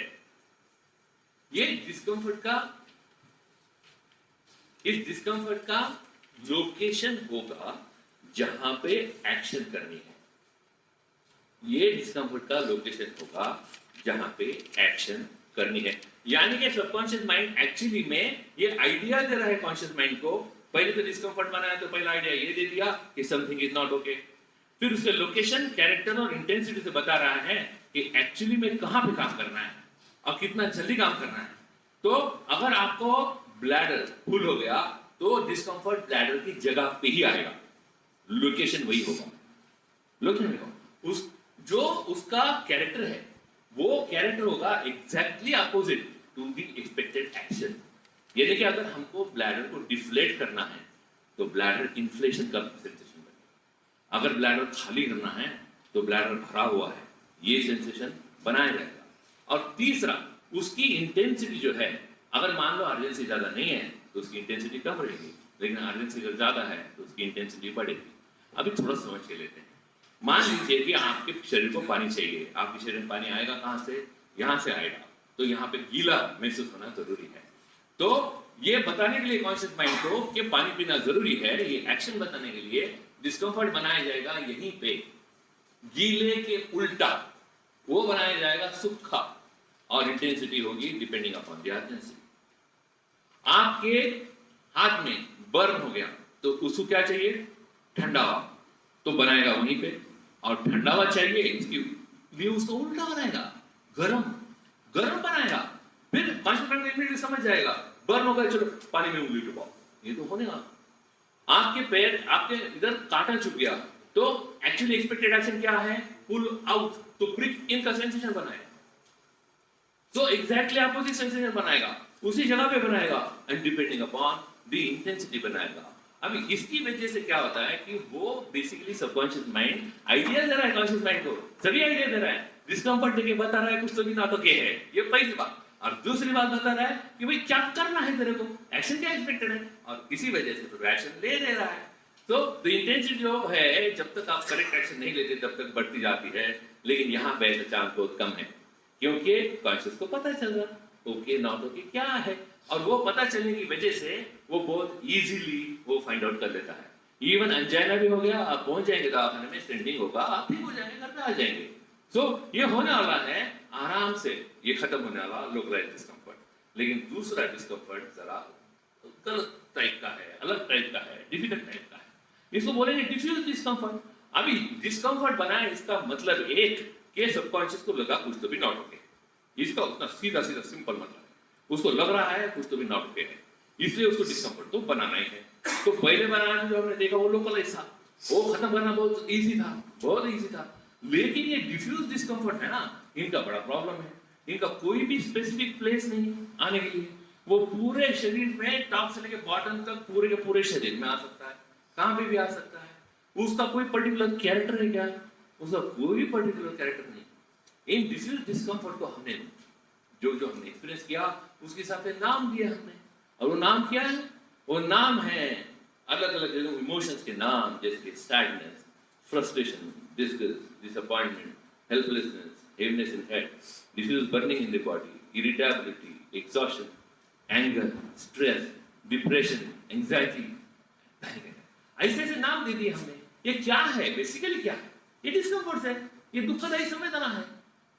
ये डिस्कम्फर्ट का, इस डिस्कम्फर्ट का लोकेशन होगा जहां पे एक्शन करनी है। ये डिस्कम्फर्ट का लोकेशन होगा जहां पे एक्शन करनी है। यानी कि सबकॉन्शियस माइंड एक्चुअली में ये आइडिया दे रहा है कॉन्शियस माइंड को। पहले तो डिस्कम्फर्ट बनाया तो पहला आइडिया ये दे दिया कि समथिंग इज नॉट ओके। फिर उसके लोकेशन, कैरेक्टर और इंटेंसिटी से बता रहा है कि एक्चुअली में कहां पे काम करना है और कितना जल्दी काम करना है। तो अगर आपको ब्लैडर फुल हो गया तो डिस्कम्फर्ट ब्लैडर की जगह पे ही आएगा, लोकेशन वही होगा। लोकेशन उस जो उसका कैरेक्टर है वो कैरेक्टर होगा exactly opposite to the expected action. यानी कि अगर हमको ब्लैडर को डिफ्लेट करना है तो ब्लैडर इन्फ्लेशन का सेंसेशन बनेगा। अगर ब्लैडर खाली करना है तो ब्लैडर भरा हुआ है, ये सेंसेशन बनाया जाएगा। और तीसरा उसकी इंटेंसिटी जो है, अगर मान लो अर्जेंसी ज्यादा नहीं है तो उसकी इंटेंसिटी कम रहेगी, लेकिन अर्जेंसी अगर ज्यादा है तो उसकी इंटेंसिटी बढ़ेगी। अभी थोड़ा समझ के लेते हैं। मान लीजिए कि आपके शरीर को पानी चाहिए, आपके शरीर में पानी आएगा कहां से, यहां से आएगा, तो यहां पे गीला महसूस होना जरूरी है। तो ये बताने के लिए कॉन्शियस माइंड को कि पानी पीना जरूरी है, ये एक्शन बताने के लिए डिस्कम्फर्ट बनाया जाएगा यहीं पे, गीले के उल्टा वो बनाया जाएगा सूखा, और इंटेंसिटी होगी डिपेंडिंग अपॉन द अर्जेंसी। आपके हाथ में बर्न हो गया तो उसको क्या चाहिए, ठंडा हवा, तो बनाएगा वहीं पे। और ठंडा हवा चाहिए इसके लिए उसको उल्टा बनाएगा, गरम गरम बनाएगा। फिर 5 मिनट समझ जाएगा, बर्न हो गया, चलो पानी में उंगली डुबाओ, ये तो होने वाला। आपके पैर, आपके इधर कांटा चुभ गया तो एक्चुअली एक्सपेक्टेड एक्शन क्या है, पुल आउट, तो प्रिक इन का सेंसेशन बनाएगा। तो एग्जैक्टली अपोजिट सेंसेशन बनाएगा, उसी जगह पे बनाएगा, and depending upon the intensity बनाएगा। अभी इसकी वजह से क्या होता है कि वो बेसिकली सबकॉन्शियस माइंड आइडिया दे रहा है कॉन्शियस माइंड को, सभी आइडिया दे रहा है, डिस्कम्फर्ट देके बता रहा है कुछ तो भी ना तो क्या है, ये पहली बात। और दूसरी बात बता रहा है कि भाई क्या करना है तेरे को, एक्शन क्या एक्सपेक्टेड है, और इसी वजह से तो एक्शन ले रहा है। तो द इंटेंसिटी जो है, जब तक आप करेक्ट एक्शन नहीं लेते तब तक बढ़ती जाती है, लेकिन यहाँ पे चांस बहुत कम है, क्योंकि कॉन्शियस को पता चल रहा ओके नॉट ओके क्या है, और वो पता चलने की वजह से वो बहुत इजीली वो फाइंड आउट कर लेता है। इवन अंजाइना भी हो गया, आप पहुंच जाएंगे दवाखाने में, स्टेंडिंग होगा, आप ठीक हो जाएंगे, घर पे आ जाएंगे। सो ये होने वाला है आराम से, ये खत्म होने वाला लोकलाइज्ड डिस्कम्फर्ट। लेकिन दूसरा डिस्कम्फर्ट जरा गलत टाइप का है, अलग टाइप का है, डिफिकल्ट टाइप का है, इसको बोलेंगे डिफ्यूज डिस्कम्फर्ट। अभी डिस्कम्फर्ट बनाए इसका मतलब एक के सबकॉन्शियस को लगा कुछ तो भी नॉट ओके, इसका उतना सीधा सीधा सिंपल मतलब है, उसको लग रहा है कुछ तो भी नॉट ओके है, इसलिए उसको डिस्कम्फर्ट तो बनाना ही है। तो पहले बनाना जो हमने देखा वो लोकलाइज था, वो खत्म करना बहुत इजी था, बहुत इजी था। लेकिन ये डिफ्यूज डिस्कम्फर्ट है ना, इनका बड़ा प्रॉब्लम है, इनका कोई भी स्पेसिफिक प्लेस नहीं आने के लिए, वो पूरे शरीर में टॉप से लेकर बॉटम तक पूरे के पूरे शरीर में आ सकता है, कहां पे भी आ सकता है। उसका कोई पर्टिकुलर कैरेक्टर है क्या, उसका कोई पर्टिकुलर कैरेक्टर नहीं। इन डिफ्यूज डिस्कम्फर्ट को हमने जो हमने एक्सपीरियंस किया उसके हिसाब से नाम दिया हमने, और वो नाम क्या है, वो नाम है अलग अलग इमोशंस के नाम, जैसे कि sadness, frustration, disgust, disappointment, helplessness, heaviness in head, diffuse burning in the body, irritability, exhaustion, anger, stress, depression, anxiety, ऐसे ऐसे नाम दे दिए हमने। ये क्या है, बेसिकली क्या है, ये डिस्कम्फर्ट है, ये दुखदायी संवेदना है,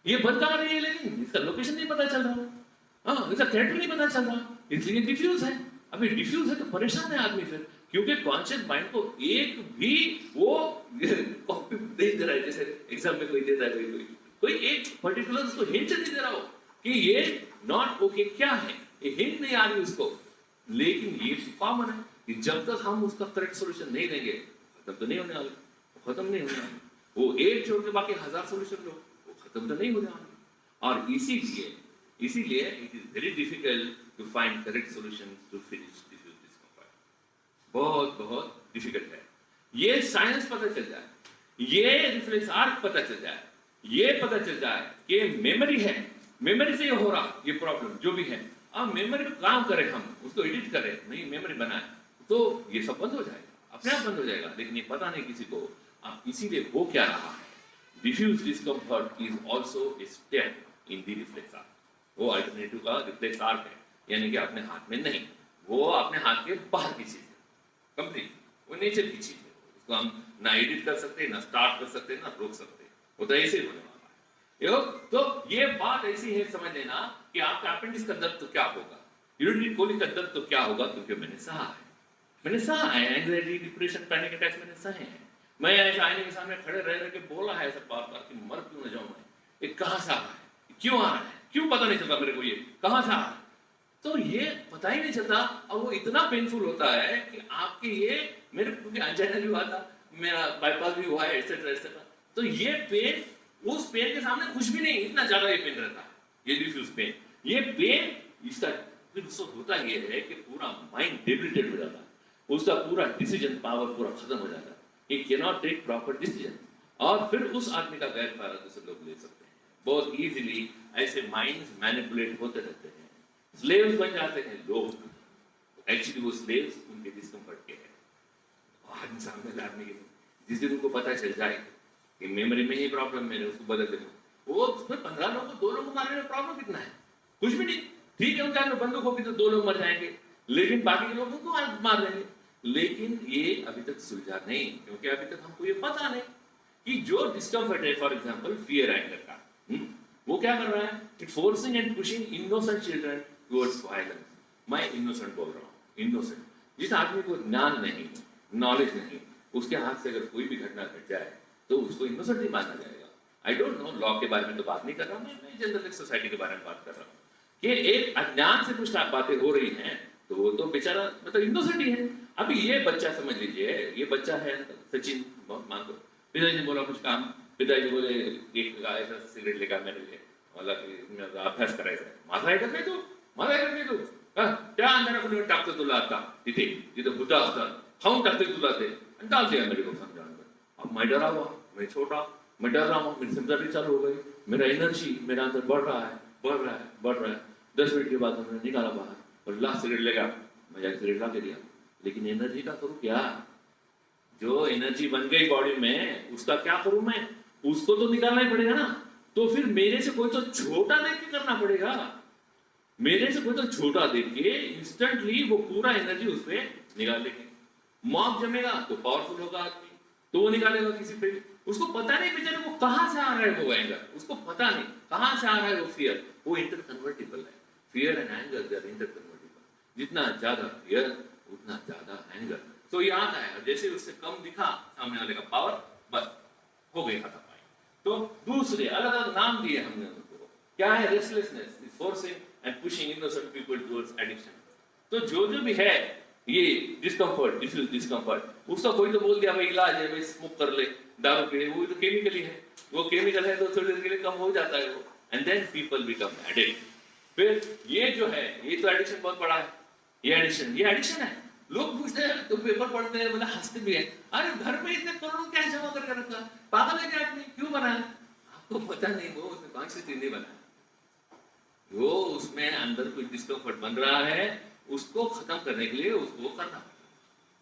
ये बंद कहाँ रही है, लेकिन इसका लोकेशन नहीं पता चल रहा, हाँ इसका कैरेक्टर नहीं पता चल रहा, इसलिए डिफ्यूज है। अभी डिफ्यूज है तो परेशान है आदमी फिर, क्योंकि कॉन्शियस माइंड को एक भी वो कॉपी नहीं दे रहा है, जैसे एग्जाम में कोई देता है, कोई एक पर्टिकुलर उसको हिंट नहीं दे रहा हो कि ये नॉट ओके क्या है, ये हिंट नहीं आ रही उसको। लेकिन ये कॉमन है कि जब तक हम उसका करेक्ट सॉल्यूशन नहीं देंगे खत्म तो नहीं होने वाला, खत्म नहीं होने वाली। वो एक छोड़ के बाकी 1000 सोल्यूशन लो, वो खत्म तो नहीं होने वाली। और इसीलिए it is very difficult to find correct solutions to finish diffuse discomfort. बहुत बहुत डिफिकल्ट है। ये साइंस पता चल जाए, ये रिफ्लेक्स आर्क पता चल जाए, ये पता चल जाए कि मेमोरी है, मेमोरी से ये हो रहा ये प्रॉब्लम जो भी है, अब मेमोरी को काम करें, हम उसको एडिट करें, नहीं मेमोरी बनाए, तो ये सब बंद हो जाएगा, अपने आप बंद हो जाएगा। लेकिन ये पता नहीं किसी को। अब इसीलिए हो क्या रहा है, diffuse discomfort is also a step in the reflex arc. वो अल्टरनेटिव का रिफ्लेक्स आर्क है, यानी कि अपने हाथ में नहीं, वो अपने हाथ के बाहर की चीज है, कंप्लीट वो नेचर की चीज है। उसको हम ना एडिट कर सकते, ना स्टार्ट कर सकते, ना रोक सकते, वो तो ऐसे ही होने वाला है। तो ये बात ऐसी है, समझ लेना कि आपका अपेंडिक्स का दर्द तो क्या होगा, यूरिनरी कोलिक का दर्द तो क्या होगा, क्योंकि मैंने सहा है, एंग्जाइटी, डिप्रेशन, पैनिक अटैक्स मैंने सहे हैं। मैं ऐसे आईने के सामने खड़े रह के बोला है सब बार कि मर क्यों न जाऊं मैं, ये कहां से आ रहा है, क्यों आ रहा है, क्यों पता नहीं चलता मेरे को, ये कहां से आ रहा है, तो ये पता ही नहीं चलता। और वो इतना पेनफुल होता है कि आपके ये, मेरे क्योंकि अंजाइना भी हुआ था, मेरा बाईपास भी हुआ है, एटसेट्रा एटसेट्रा, तो ये पेन उस पेन के सामने कुछ भी नहीं, इतना ज्यादा ये पेन रहता है, ये डिफ्यूज पेन। ये पेन इसका फिर उसको होता ये है कि पूरा माइंड डिब्रिटेड हो जाता है, उसका पूरा डिसीजन पावर पूरा खत्म हो जाता है, he can not take proper decision. और फिर उस आदमी का गैर फायदा दूसरे लोग ले सकते हैं बहुत इजीली। ऐसे माइंड्स मैनिपुलेट होते रहते हैं, स्लेव्स बन जाते हैं लोग, एक्चुअली वो स्लेव्स उनके डिस्कम्फर्ट के हैं। आज सामने आदमी के जिस दिन उनको पता चल जाए कि मेमोरी में ही प्रॉब्लम, मैंने उसको बदल देना, वो उसमें 15 लोगों को 2 लोगों को मारने में प्रॉब्लम कितना है, कुछ भी नहीं। ठीक है, उनके हाथ में बंदूक होगी तो 2 लोग मर जाएंगे, लेकिन बाकी के लोगों को मार देंगे। लेकिन ये अभी तक सुलझा नहीं, क्योंकि अभी तक हमको ये पता नहीं कि जो डिस्कम्फर्ट है, फॉर एग्जांपल फियर एंगर का, वो क्या कर रहा है, it forcing and pushing innocent children towards violence. मैं इनोसेंट बोल रहा हूँ, इनोसेंट, जिस आदमी को ज्ञान नहीं, नॉलेज नहीं, उसके हाथ से अगर कोई भी घटना घट जाए तो उसको इनोसेंट ही माना जाएगा। आई डोंट नो, लॉ के बारे में तो बात नहीं कर रहा हूँ मैं जनरल सोसाइटी के बारे में बात कर रहा हूँ कि एक अज्ञान से कुछ बातें हो रही हैं, तो वो तो बेचारा मतलब इनोसेंट ही है। अभी ये बच्चा समझ लीजिए, ये बच्चा है सचिन, मान लो पिताजी ने बोला कुछ काम, पिताजी बोले एक ऐसा सिगरेट लेकर मेरे लिए, मतलब अभ्यास करायचा, माझा ऐकत नाही तू, माझा ऐकत नाही तू, त्या अंधारा कोणी टाकतो तुला आता, तिथे जिथं भूता असतात खाऊन टाकते तुला ते, आणि डालते मेरे को समझा। अब मैं डरा हुआ, मैं छोटा, मैं डर रहा हूँ, मेरी सिम्पटरी चालू हो गई, मेरा एनर्जी मेरा अंदर बढ़ रहा है, बढ़ रहा है, बढ़ रहा है। 10 मिनट के बाद उन्होंने निकाला बाहर और लास्ट सिगरेट लेगा, मैं जाकर सिगरेट ला के दिया। लेकिन एनर्जी का करूँ क्या, जो एनर्जी बन गई बॉडी में उसका क्या करूं मैं, उसको तो निकालना ही पड़ेगा ना। तो फिर मेरे से कोई तो छोटा देख के करना पड़ेगा, मेरे से कोई तो छोटा देख के इंस्टेंटली वो पूरा एनर्जी उस पर निकाल लेंगे। मॉब जमेगा तो पावरफुल होगा आदमी, तो वो निकालेगा किसी पे, उसको पता नहीं बेचारे को कहां से आ रहा है वो एंगर, उसको पता नहीं कहां से आ रहा है वो फियर, वो इंटर कन्वर्टिबल है। Fear and anger they are interconvertible, जितना ज्यादा फियर उतना ज्यादा एंगर। तो ये आता है, जैसे उससे कम दिखा सामने वाले का पावर, बस हो गई खत्म। तो दूसरे अलग अलग नाम दिए हमने उनको, क्या है, restlessness, forcing and pushing innocent people towards addiction. तो जो जो भी है ये डिस्कम्फर्ट, डिफ्यूज डिस्कम्फर्ट, उसका कोई तो बोल दिया भाई इलाज है, भाई स्मोक कर ले, दारू पी ले, वो तो केमिकल ही है, वो केमिकल है तो थोड़ी देर के लिए कम हो जाता है वो, and then people become addict. फिर ये जो है, ये तो एडिक्शन बहुत बड़ा है, ये एडिक्शन है। लोग पूछते हैं तो पेपर पढ़ते हैं, मतलब हंसते भी है, अरे घर में इतने करोड़ों क्या जमा करके रखा, पागल है क्या आदमी, क्यों बनाया, आपको पता नहीं वो उसमें कौन सी चीज नहीं बनाया, वो उसमें अंदर कुछ डिस्कम्फर्ट बन रहा है, उसको खत्म करने के लिए उसको करना,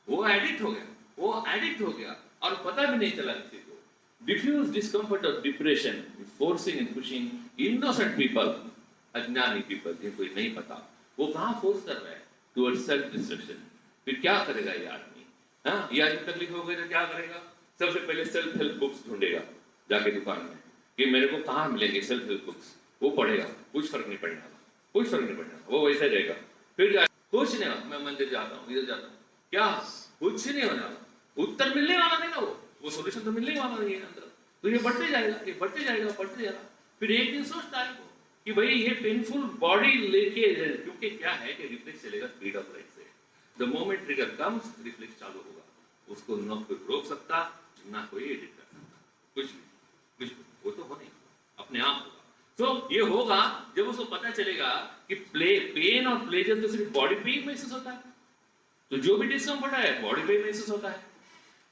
वो एडिक्ट हो गया और पता भी नहीं चला किसी को। Diffuse discomfort of depression, forcing and pushing innocent people, अज्ञानी पीपल जिनको नहीं पता, वो कहाँ फोर्स कर रहा है, टुवर्ड्स सेल्फ डिस्ट्रक्शन। फिर क्या करेगा ये आदमी, हाँ ये आदमी तकलीफ हो गई तो क्या करेगा, सबसे पहले सेल्फ हेल्प बुक्स ढूंढेगा जाके दुकान में कि मेरे को कहाँ मिलेंगे सेल्फ हेल्प बुक्स, वो पढ़ेगा, कुछ फर्क नहीं पड़ेगा, वो वैसे रहेगा। फिर कुछ नहीं, मैं मंदिर जाता हूँ, इधर जाता हूँ, क्या कुछ नहीं होने वाला, उत्तर मिलने वाला नहीं ना, वो सोल्यूशन तो मिलने वाला नहीं है अंदर, तो ये बढ़ते जाएगा। फिर एक दिन सोचता है कि भाई ये पेनफुल बॉडी लेके, क्योंकि क्या है कि रिफ्लेक्स चलेगा स्पीड ऑफ लाइट से, the moment trigger comes reflex चालू होगा, उसको न कोई रोक सकता ना कोई एडिट कर सकता, कुछ भी, वो तो हो नहीं, अपने आप होगा। तो ये होगा जब उसको पता चलेगा कि पेन और प्लेजर तो सिर्फ बॉडी पे ही महसूस होता है, तो जो भी डिस्कम्फर्ट है बॉडी पे महसूस होता है,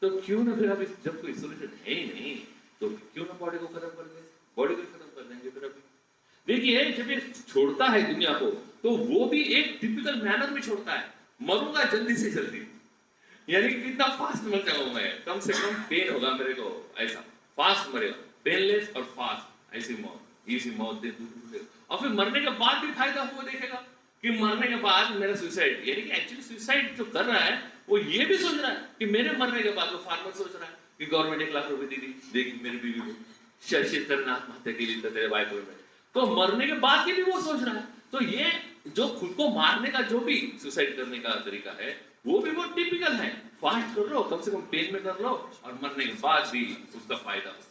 तो क्यों ना फिर अभी जब कोई सोल्यूशन है ही नहीं, तो क्यों ना बॉडी को खत्म कर दें, बॉडी को खत्म कर देंगे फिर अभी। देखिए जब ये छोड़ता है दुनिया को, तो वो भी एक टिपिकल मैनर में छोड़ता है, मरूंगा जल्दी से जल्दी, यानी कि कितना फास्ट मर जाऊंगा मैं, कम से कम पेन होगा मेरे को, ऐसा फास्ट मरेगा, पेनलेस और फास्ट, ऐसी मौत, इसी मौत दे दूर। और फिर मरने के बाद भी फायदा हुआ देखेगा कि मरने के बाद मेरा सुसाइड, यानी कि एक्चुअली सुसाइड जो कर रहा है वो ये भी सोच रहा है कि मेरे मरने के बाद, वो फार्मर सोच रहा है कि गवर्नमेंट 1 लाख रुपए दी थी, देगी मेरी बीवी को शर्षित करना आत्महत्या के लिए, तो तेरे भाई में, तो मरने के बाद की भी वो सोच रहा है। तो ये जो खुद को मारने का जो भी सुसाइड करने का तरीका है, वो भी बहुत टिपिकल है, फास्ट कर लो, कम से कम पेन में कर लो, और मरने के बाद भी उसका फायदा हो।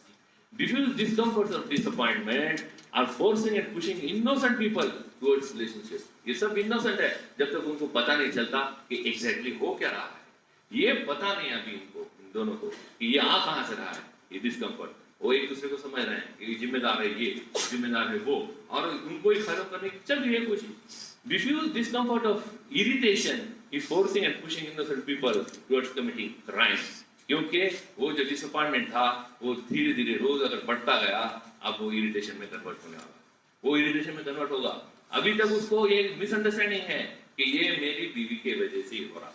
Diffuse discomforts of disappointment are forcing and pushing innocent people towards relationships. ये सब innocent है जब तक उनको पता नहीं चलता कि exactly हो क्या रहा है। ये पता नहीं अभी इनको, इन दोनों को, कि ये आ कहाँ से रहा है, ये discomfort। वो एक दूसरे को समझ रहे हैं कि जिम्मेदार है ये, जिम्मेदार है वो, और उनको ही खत्म करने की चल रही है कोशिश। Diffuse discomfort of irritation is forcing and pushing innocent people towards committing crimes. क्योंकि वो जो डिसअपॉइंटमेंट था वो धीरे धीरे रोज अगर बढ़ता गया, अब वो इरिटेशन में कन्वर्ट होने वाला, वो इरिटेशन में कन्वर्ट होगा। अभी तक उसको ये मिसअंडरस्टैंडिंग है कि ये मेरी बीवी की वजह से ही हो रहा,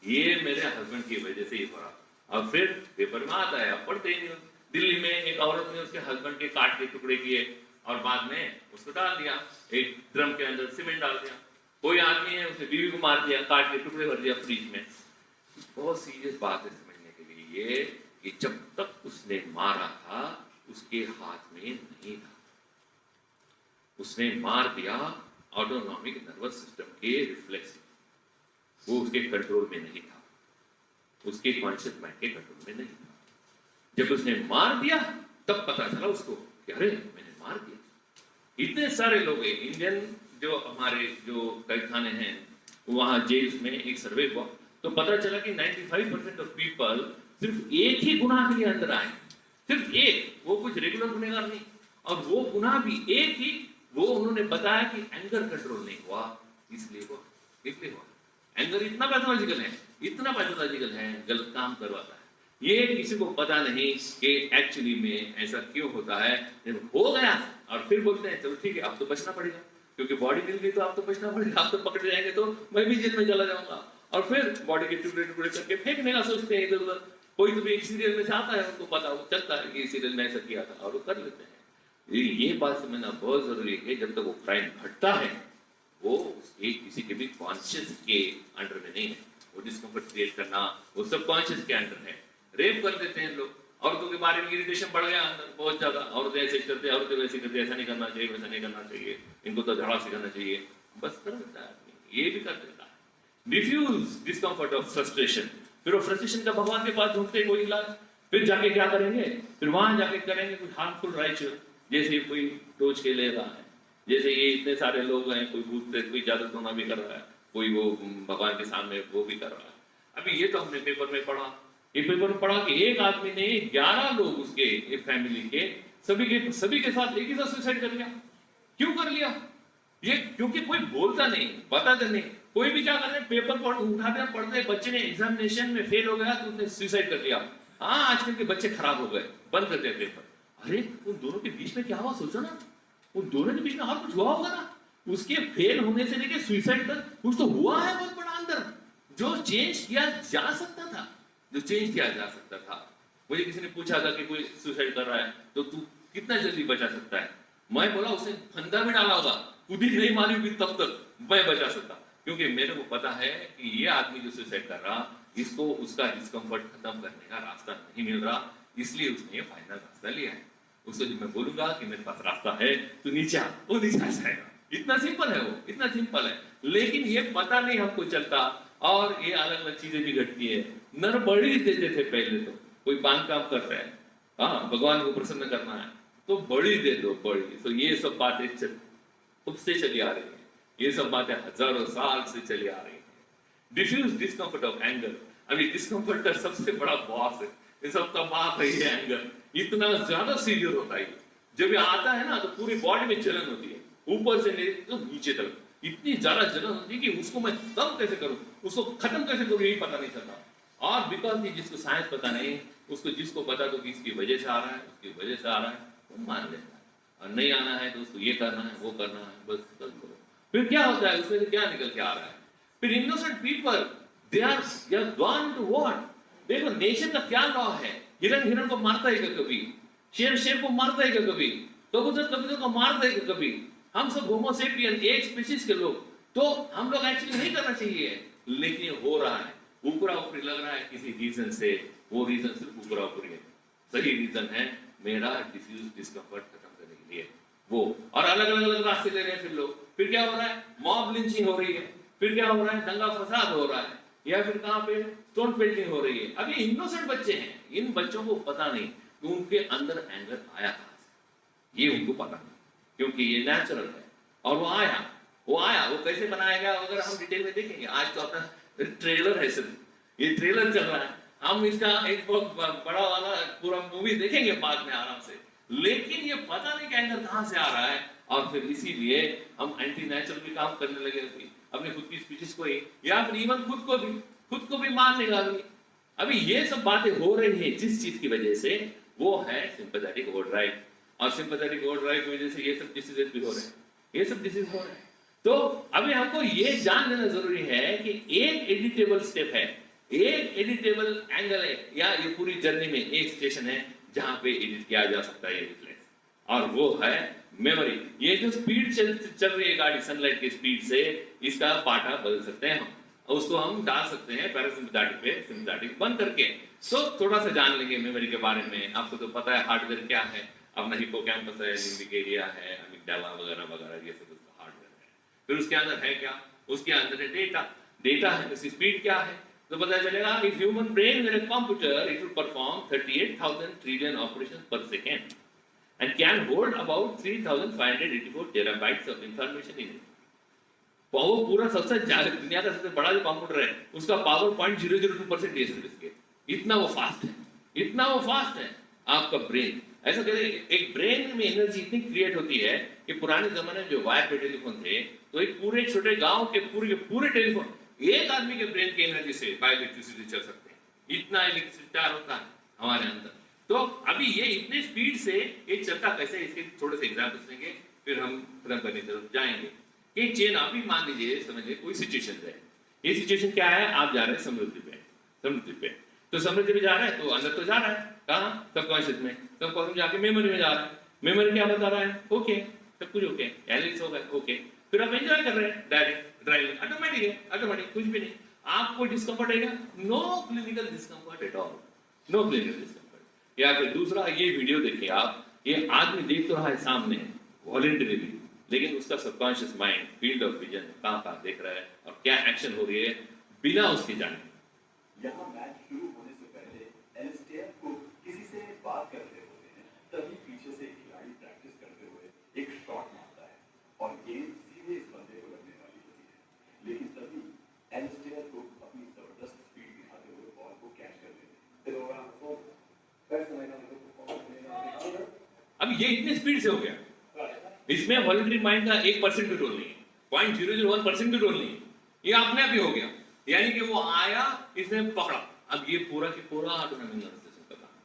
ये मेरे हस्बैंड की वजह से ही हो रहा, और फिर पेपर में आता है, अब पढ़ते ही, दिल्ली में एक औरत ने उसके हस्बैंड के काट के टुकड़े किए और बाद में उसको डाल दिया एक ड्रम के अंदर, सीमेंट डाल दिया। कोई आदमी है उसने बीवी को मार दिया, काट के टुकड़े कर दिया फ्रिज में। बहुत सीरियस बात है ये कि जब तक उसने मारा था उसके हाथ में नहीं था, उसने मार दिया ऑटोनॉमिक नर्वस सिस्टम के रिफ्लेक्स, वो उसके कंट्रोल में नहीं था, उसके कॉन्शियस माइंड के कंट्रोल में नहीं था। जब उसने मार दिया तब पता चला उसको कि अरे मैंने मार दिया। इतने सारे लोग हैं इंडियन, जो हमारे जो कैद खाने हैं वहां जेल्स में एक सर्वे हुआ तो पता चला कि 95% ऑफ पीपल सिर्फ एक ही गुनाह के लिए अंदर आए, सिर्फ एक, वो कुछ रेगुलर गुनहगार नहीं, और वो गुनाह भी एक ही, वो उन्होंने बताया कि एंगर कंट्रोल नहीं हुआ, इसलिए हुआ। एंगर इतना पैथोलॉजिकल है, इतना पैथोलॉजिकल है, गलत काम करवाता है। ये किसी को पता नहीं कि एक्चुअली में ऐसा क्यों होता है। जब हो गया और फिर बोलते हैं चलो ठीक है अब तो बचना पड़ेगा, क्योंकि बॉडी मिल गई तो आप तो बचना पड़ेगा, आप तो पकड़े जाएंगे तो मैं भी जेल में चला जाऊंगा, और फिर बॉडी के टुकड़े टुकड़े करके फेंकने का सोचते हैं इधर उधर। कोई तो भी एक सीरियल में से आता है, उनको पता वो चलता है कि सीरियल में ऐसा किया था, और वो कर लेते हैं। ये बात समझना बहुत जरूरी है, जब तक वो क्राइम घटता है वो उसके किसी के भी कॉन्शियस के अंडर में नहीं है। वो डिस्कम्फर्ट क्रिएट करना वो सब कॉन्शियस के अंडर है। रेप कर देते हैं लोग, औरतों के बारे में इरिटेशन बढ़ गया अंदर बहुत ज्यादा, औरतें ऐसे करते, औरतें वैसे करते, ऐसा नहीं करना चाहिए, वैसा नहीं करना चाहिए, इनको तो झगड़ा से करना चाहिए, बस कर देता है आदमी, ये भी कर देता है। डिफ्यूज डिस्कम्फर्ट ऑफ फ्रस्ट्रेशन, फिर वो फ्रस्ट्रेशन का भगवान के पास ढूंढते कोई इलाज, फिर जाके क्या करेंगे, फिर वहां जाके करेंगे कुछ हार्मफुल राइचुअल, जैसे कोई टोच के ले रहा है, जैसे ये इतने सारे लोग हैं, कोई भूत प्रेत, कोई जादू टोना भी कर रहा है, कोई वो भगवान के सामने वो भी कर रहा है। अभी ये तो हमने पेपर में पढ़ा, ये पेपर में पढ़ा कि एक आदमी ने 11 लोग उसके एक फैमिली के सभी के साथ एक ही साथ सुसाइड कर लिया। क्यों कर लिया? ये क्योंकि कोई बोलता नहीं, बताता नहीं, कोई भी क्या करते पेपर उठाते पढ़ते, बच्चे ने एग्जामिनेशन में फेल हो गया तो उसने सुसाइड कर लिया। हाँ आजकल के बच्चे खराब हो गए, बंद कर दिया पेपर। अरे उन दोनों के बीच में क्या हुआ सोचो ना, उन दोनों के बीच में और कुछ हुआ होगा ना, उसके फेल होने से लेके सुसाइड तक कुछ तो हुआ है बहुत बड़ा अंदर, जो चेंज किया जा सकता था, जो चेंज किया जा सकता था। मुझे किसी ने पूछा था कि कोई सुसाइड कर रहा है तो तू कितना जल्दी बचा सकता है, मैं बोला उसने फंदा भी डाला होगा, खुद ही नहीं मारी होगी तब तक मैं बचा सकता, क्योंकि मेरे को पता है कि ये आदमी जो सुसाइड कर रहा, इसको उसका डिस्कम्फर्ट खत्म करने का रास्ता नहीं मिल रहा, इसलिए उसने ये फाइनल रास्ता लिया है। उसको जब मैं बोलूंगा कि मेरे पास रास्ता है तो नीचे आ, वो नीचे आ जाएगा। इतना सिंपल है, वो इतना सिंपल है, लेकिन ये पता नहीं हमको चलता, और ये अलग अलग चीजें भी घटती है। नर बड़ी देते थे पहले, तो कोई बांध काम कर रहा है, हाँ भगवान को प्रसन्न करना है तो बड़ी दे दो, बड़ी। तो ये सब बातें खुद से चली आ रही है, ये सब बातें हजारों साल से चली आ रही है। डिफ्यूज डिस्कम्फर्ट ऑफ एंगर, अभी डिस्कम्फर्ट का सबसे बड़ा बॉस है, ये सबका बाप है ये एंगर, इतना ज्यादा सीवियर होता है। जब ये आता है ना तो पूरी बॉडी में जलन होती है, ऊपर से लेकर तो नीचे तक इतनी ज्यादा जलन होती है कि उसको मैं कम कैसे करूं, उसको खत्म कैसे करूं, यही पता नहीं चलता। और बिकॉज जिसको साइंस पता नहीं, उसको जिसको पता तो कि इसकी वजह से आ रहा है, उसकी वजह से आ रहा है, वो मान लेता है। और नहीं आना है तो उसको ये करना है, वो करना है, बस कर करो। फिर क्या होता है, उसमें से क्या निकल के आ रहा है? फिर innocent people they are gone to what? देखो नेचर का क्या लॉ है, हिरन हिरन को मारता है कभी, शेर शेर को मारता है कभी, कबूतर कबूतर को मारता है कभी। हम सब होमोसेपियन एक स्पीशीज के लोग, तो हम लोग एक्चुअली नहीं करना चाहिए, लेकिन ये हो रहा है। ऊपरा ऊपरी लग रहा है किसी रीजन से, वो रीजन सिर्फ ऊपरा ऊपरी है, सही रीजन है मेरा डिफ्यूज डिस्कम्फर्ट खत्म करने के लिए वो। और अलग अलग रास्ते ले रहे हैं फिर लोग। फिर क्या हो रहा है, मॉब लिंचिंग हो रही है, फिर क्या हो रहा है, दंगा फसाद हो रहा है, या फिर कहां पे स्टोन पेल्टिंग हो रही है। अब ये इनोसेंट बच्चे हैं, इन बच्चों को पता नहीं कि उनके अंदर एंगर आया कहां से, ये उनको पता नहीं, क्योंकि ये नेचुरल है। और वो आया, वो कैसे बनाया गया अगर हम डिटेल में देखेंगे। आज तो अपना ट्रेलर है, सिर्फ ये ट्रेलर चल रहा है, हम इसका एक बहुत बड़ा वाला पूरा मूवी देखेंगे बाद में आराम से, लेकिन ये पता नहीं कि एंगर कहां से आ रहा है। और फिर इसीलिए हम एंटी नेचुरल भी काम करने लगे अपने खुद की स्पीशीज को ही, या फिर इवन खुद को भी मारने लगे। अभी ये सब बातें हो रही है जिस चीज की वजह से, वो है सिंपैथेटिक ओवरड्राइव। और सिंपैथेटिक ओवरड्राइव की वजह से ये सब डिसीजेस भी हो रहे हैं, ये सब डिसीज हो रहे हैं। तो अभी हमको ये जान लेना जरूरी है कि एक एडिटेबल स्टेप है, एक एडिटेबल एंगल है, या ये पूरी जर्नी में एक स्टेशन है जहां पे एडिट किया जा सकता है ये रिफ्लेक्स, और वो है मेमोरी। ये जो स्पीड चल रही है गाड़ी सनलाइट की स्पीड से, इसका पार्ट बदल सकते हैं हम, और उसको हम डाल सकते हैं पैरासिम्पैथेटिक पे सिम्पैथेटिक बंद करके। तो थोड़ा सा जान लेंगे मेमोरी के बारे में। आपको तो पता है हार्डवेयर क्या है, अपना हिप्पोकैम्पस है, लिम्बिक एरिया है, अमिगडाला वगैरह वगैरह, ये सब उसका हार्डवेयर है। फिर उसके अंदर है क्या, उसके अंदर है डेटा है, उसकी स्पीड क्या है, तो पता चलेगा if human brain were a computer it would perform 38,000 trillion operations per second and can hold about 3,584 terabytes of information in it. वो पूरा सबसे दुनिया का सबसे बड़ा जो कंप्यूटर है, उसका पावर 0.002% है इसके, इतना वो फास्ट है, इतना वो फास्ट है आपका ब्रेन। ऐसा कहते हैं एक ब्रेन में एनर्जी इतनी क्रिएट होती है कि पुराने जमाने में जो वायर पे टेलीफोन थे, तो एक पूरे छोटे गांव के पूरे टेलीफोन एक आदमी के ब्रेन की एनर्जी से बाय इलेक्ट्रिसिटी चल सकते हैं, इतना इलेक्ट्रिसिटी तैयार होता है हमारे अंदर। तो अभी ये इतने स्पीड से ये चलता कैसे, इसके थोड़े से एग्जांपल्स लेंगे, फिर हम खत्म करने की तरफ जाएंगे। कि चेन अभी मान लीजिए समझिए कोई सिचुएशन है, ये सिचुएशन क्या है, आप जा रहे हैं समृद्धि पे, तो समृद्धि में जा रहे हैं तो अंदर तो जा रहा है, कहाँ, सबकॉन्शियस में, सबकॉन्शियस जाके मेमोरी में जा रहा है। मेमोरी क्या बता रहा है, ओके सब कुछ ओके, एलिस हो गया ओके, फिर आप एंजॉय कर रहे हैं ड्राइविंग, ऑटोमेटिक है, ऑटोमेटिक कुछ भी नहीं, आपको डिस्कम्फर्ट आएगा, no clinical discomfort at all, no clinical discomfort. या फिर दूसरा ये वीडियो देखिए आप, ये आदमी देख तो रहा है सामने वॉलंटरीली, लेकिन उसका subconscious mind field of vision कहाँ देख रहा है और क्या एक्शन हो रही है बिना उसके जाने। यहाँ मैच शुरू होने से पहले एलिस्टेयर को किसी से बात कर रहे होते हैं, तभी पीछे से खिलाड़ी प्रैक्टिस करते हुए एक शॉट मारता है और गेंद सीधे इस बंदे को लगने वाली होती है, लेकिन तभी एलिस्टेयर को अपनी जबरदस्त स्पीड दिखाते हुए बॉल को कैच कर लेते हैं। अब ये इतनी स्पीड से हो गया, इसमें वॉलंटरी माइंड का 1% भी रोल नहीं है, 0.001% भी रोल नहीं है, ये अपने आप ही हो गया। यानी कि वो आया, इसने पकड़ा, अब ये पूरा की पूरा ऑटोनॉमिक नर्वस सिस्टम का काम,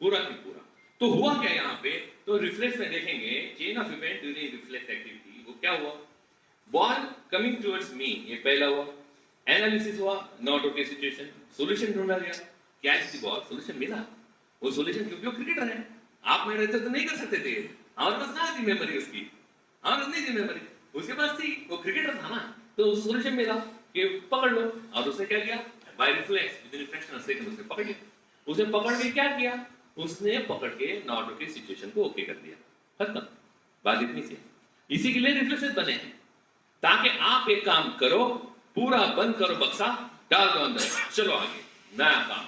पूरा की पूरा। तो हुआ क्या यहाँ पे, तो रिफ्लेक्स में देखेंगे chain of event during reflex activity, वो क्या हुआ, बॉल कमिंग टुवर्ड्स मी, ये पहला हुआ, एनालिसिस हुआ, नॉट ओके सिचुएशन, सॉल्यूशन ढूंढा गया, कैच द बॉल, सॉल्यूशन मिला। वो सॉल्यूशन क्योंकि वो क्रिकेटर है, आप में रहते तो नहीं कर सकते थे, हमारे पास ना थी मेमोरी उसकी, हमारे पास नहीं थी मेमोरी, उसके पास थी, वो क्रिकेटर था ना, तो सॉल्यूशन मिला कि पकड़ लो। और उसने क्या किया, by reflex with reflection of second उसने पकड़ लिया, उसने पकड़ के क्या किया, उसने पकड़ के नॉट ओके सिचुएशन को ओके कर दिया, खत्म, बात इतनी सी। इसी के लिए रिफ्लेक्सेस बने हैं, ताकि आप एक काम करो, पूरा बंद करो बक्सा, डाल दो अंदर, चलो आगे नया काम,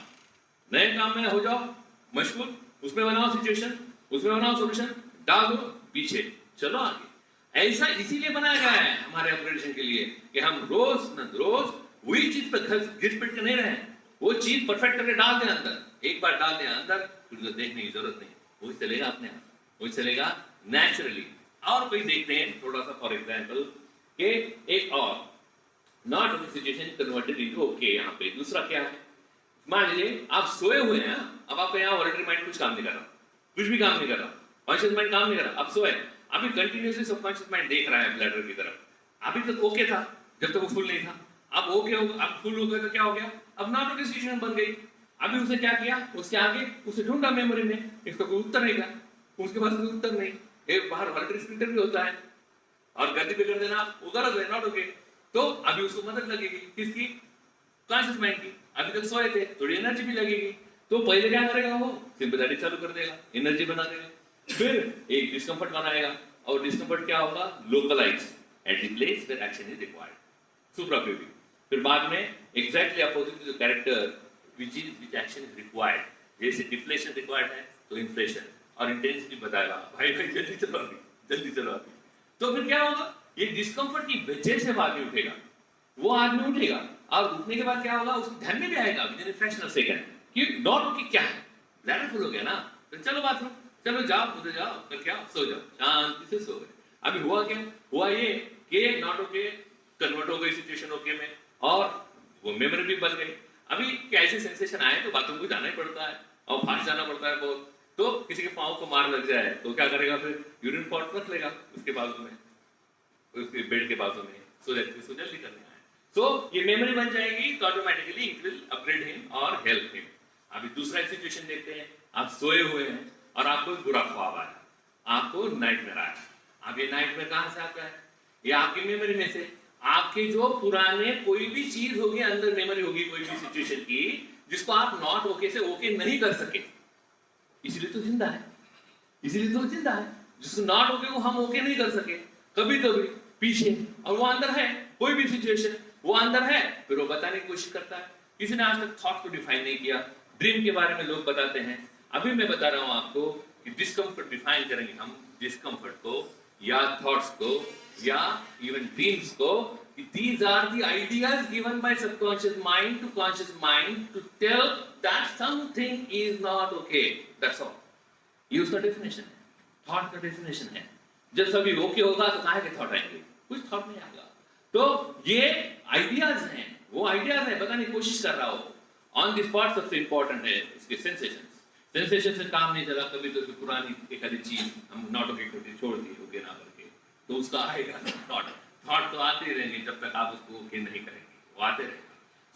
नए काम में हो जाओ मशगूल, उसमें बनाओ सिचुएशन, उसमें बनाओ सॉल्यूशन, डाल दो पीछे, चलो आगे। ऐसा इसीलिए बनाया गया है हमारे अपग्रेडेशन के लिए कि हम रोज न रोज वही चीज पर घिस पिट के नहीं रहे, वो चीज परफेक्ट करके डाल दें अंदर, एक बार डाल दिया अंदर, फिर तो देखने की जरूरत नहीं, वो चलेगा अपने आप, वो चलेगा नेचुरली। और कोई देखते हैं थोड़ा सा फॉर एग्जाम्पल कि एक और not okay situation converted into okay. यहाँ पे दूसरा क्या है, मान लीजिए आप सोए हुए हैं, अब आपका यहाँ वॉलंटरी माइंड कुछ काम नहीं कर रहा, कुछ भी काम नहीं कर रहा, कॉन्शियस माइंड काम नहीं कर रहा, आप सोए, अभी कंटिन्यूसली सबकॉन्शियस माइंड देख रहा है ब्लैडर की तरफ। अभी तक ओके था जब तक वो फुल नहीं था, अब ओके हो, अब फुल हो गया तो क्या हो गया, अब नॉट ओके सिचुएशन बन गई। अभी उसने क्या किया, उसके आगे उसे ढूंढा मेमोरी में, इसका कोई उत्तर नहीं था, उसके पास कोई उत्तर नहीं। एक बाहर वॉलंटरी स्पिरिट भी होता है और गद्दी पे कर देना वो गलत है, नॉट ओके। तो अभी उसको मदद लगेगी किसकी, कॉन्शियस माइंड की। अभी तक सोए थे, थोड़ी एनर्जी भी लगेगी, तो पहले क्या करेगा, वो सिंपैथेटिक चालू कर देगा, एनर्जी बना देगा, फिर एक डिस्कम्फर्ट बनाएगा, और डिस्कम्फर्ट क्या होगा, localise at the place where action is required, suprapubic. फिर बाद में exactly opposite to the character which action is required, जैसे डिफ्लेशन रिक्वायर्ड है तो इन्फ्लेशन, और इंटेंसिटी बताएगा, भाई भाई जल्दी चलो अभी, जल्दी चलो अभी। तो फिर क्या होगा, ये डिस्कम्फर्ट की वजह से आदमी उठेगा, वो आदमी उठेगा, और उठने के बाद क्या होगा, उसको ध्यान में भी आएगा with in fraction of second कि नॉट ओके क्या है, ब्लैडर फुल हो गया ना, तो चलो बाथरूम, चलो जाओ उधर जाओ, फिर क्या, सो जाओ, शांति से सो गए। अभी हुआ क्या, हुआ ये कि नॉट ओके कन्वर्ट हो गई सिचुएशन ओके में, और वो मेमोरी भी बन गई। अभी कैसे सेंसेशन आए तो बाथरूम को जाना ही पड़ता है, और फास्ट जाना पड़ता है बहुत, तो किसी के पाँव को मार लग जाए तो क्या करेगा, फिर यूरिन पॉट रख लेगा उसके बाजू में, उसके बेड के बाजू में, सो उसको जल्दी करने आए। तो ये मेमोरी बन जाएगी तो automatically it will upgrade him और हेल्प हिम। अभी दूसरा सिचुएशन देखते हैं, आप सोए हुए हैं और आपको बुरा ख्वाब आया, आपको नाइटमेयर आया। अब ये नाइटमेयर कहाँ से आता है, ये आपकी मेमोरी में से, आपके जो पुराने कोई भी चीज होगी अंदर मेमोरी होगी कोई भी सिचुएशन की, जिसको आप नॉट ओके से ओके नहीं कर सके, इसलिए तो जिंदा है, इसलिए तो जिंदा है, जिसको नॉट ओके को हम ओके नहीं कर सके कभी तो भी पीछे, और वो अंदर है, कोई भी सिचुएशन वो अंदर है, फिर वो बताने की कोशिश करता है। किसी ने आज तक थॉट को डिफाइन नहीं किया, ड्रीम के बारे में लोग बताते हैं, अभी मैं बता रहा हूं आपको कि डिस्कम्फर्ट डिफाइन करेंगे हम डिस्कम्फर्ट को या थॉट्स को या इवन ड्रीम्स को, these are the ideas given by subconscious mind to conscious mind to tell that something is not okay, that's all। ये उसका डेफिनेशन है, थॉट का डेफिनेशन है। जब सभी ओके होगा तो काहे के थॉट आएंगे, कुछ थॉट नहीं आएगा। तो ये आइडियाज हैं, वो आइडियाज हैं, बताने की कोशिश कर रहा हो ऑन द स्पॉट। सबसे इंपॉर्टेंट है इसके सेंसेशन से काम नहीं चला, कभी तो पुरानी एक आधी चीज हम नॉट ओके करके छोड़ दी ओके ना करके, तो उसका आएगा थॉट तो आते ही रहेंगे जब तक आप उसको ओके नहीं करेंगे, वो आते रहेंगे।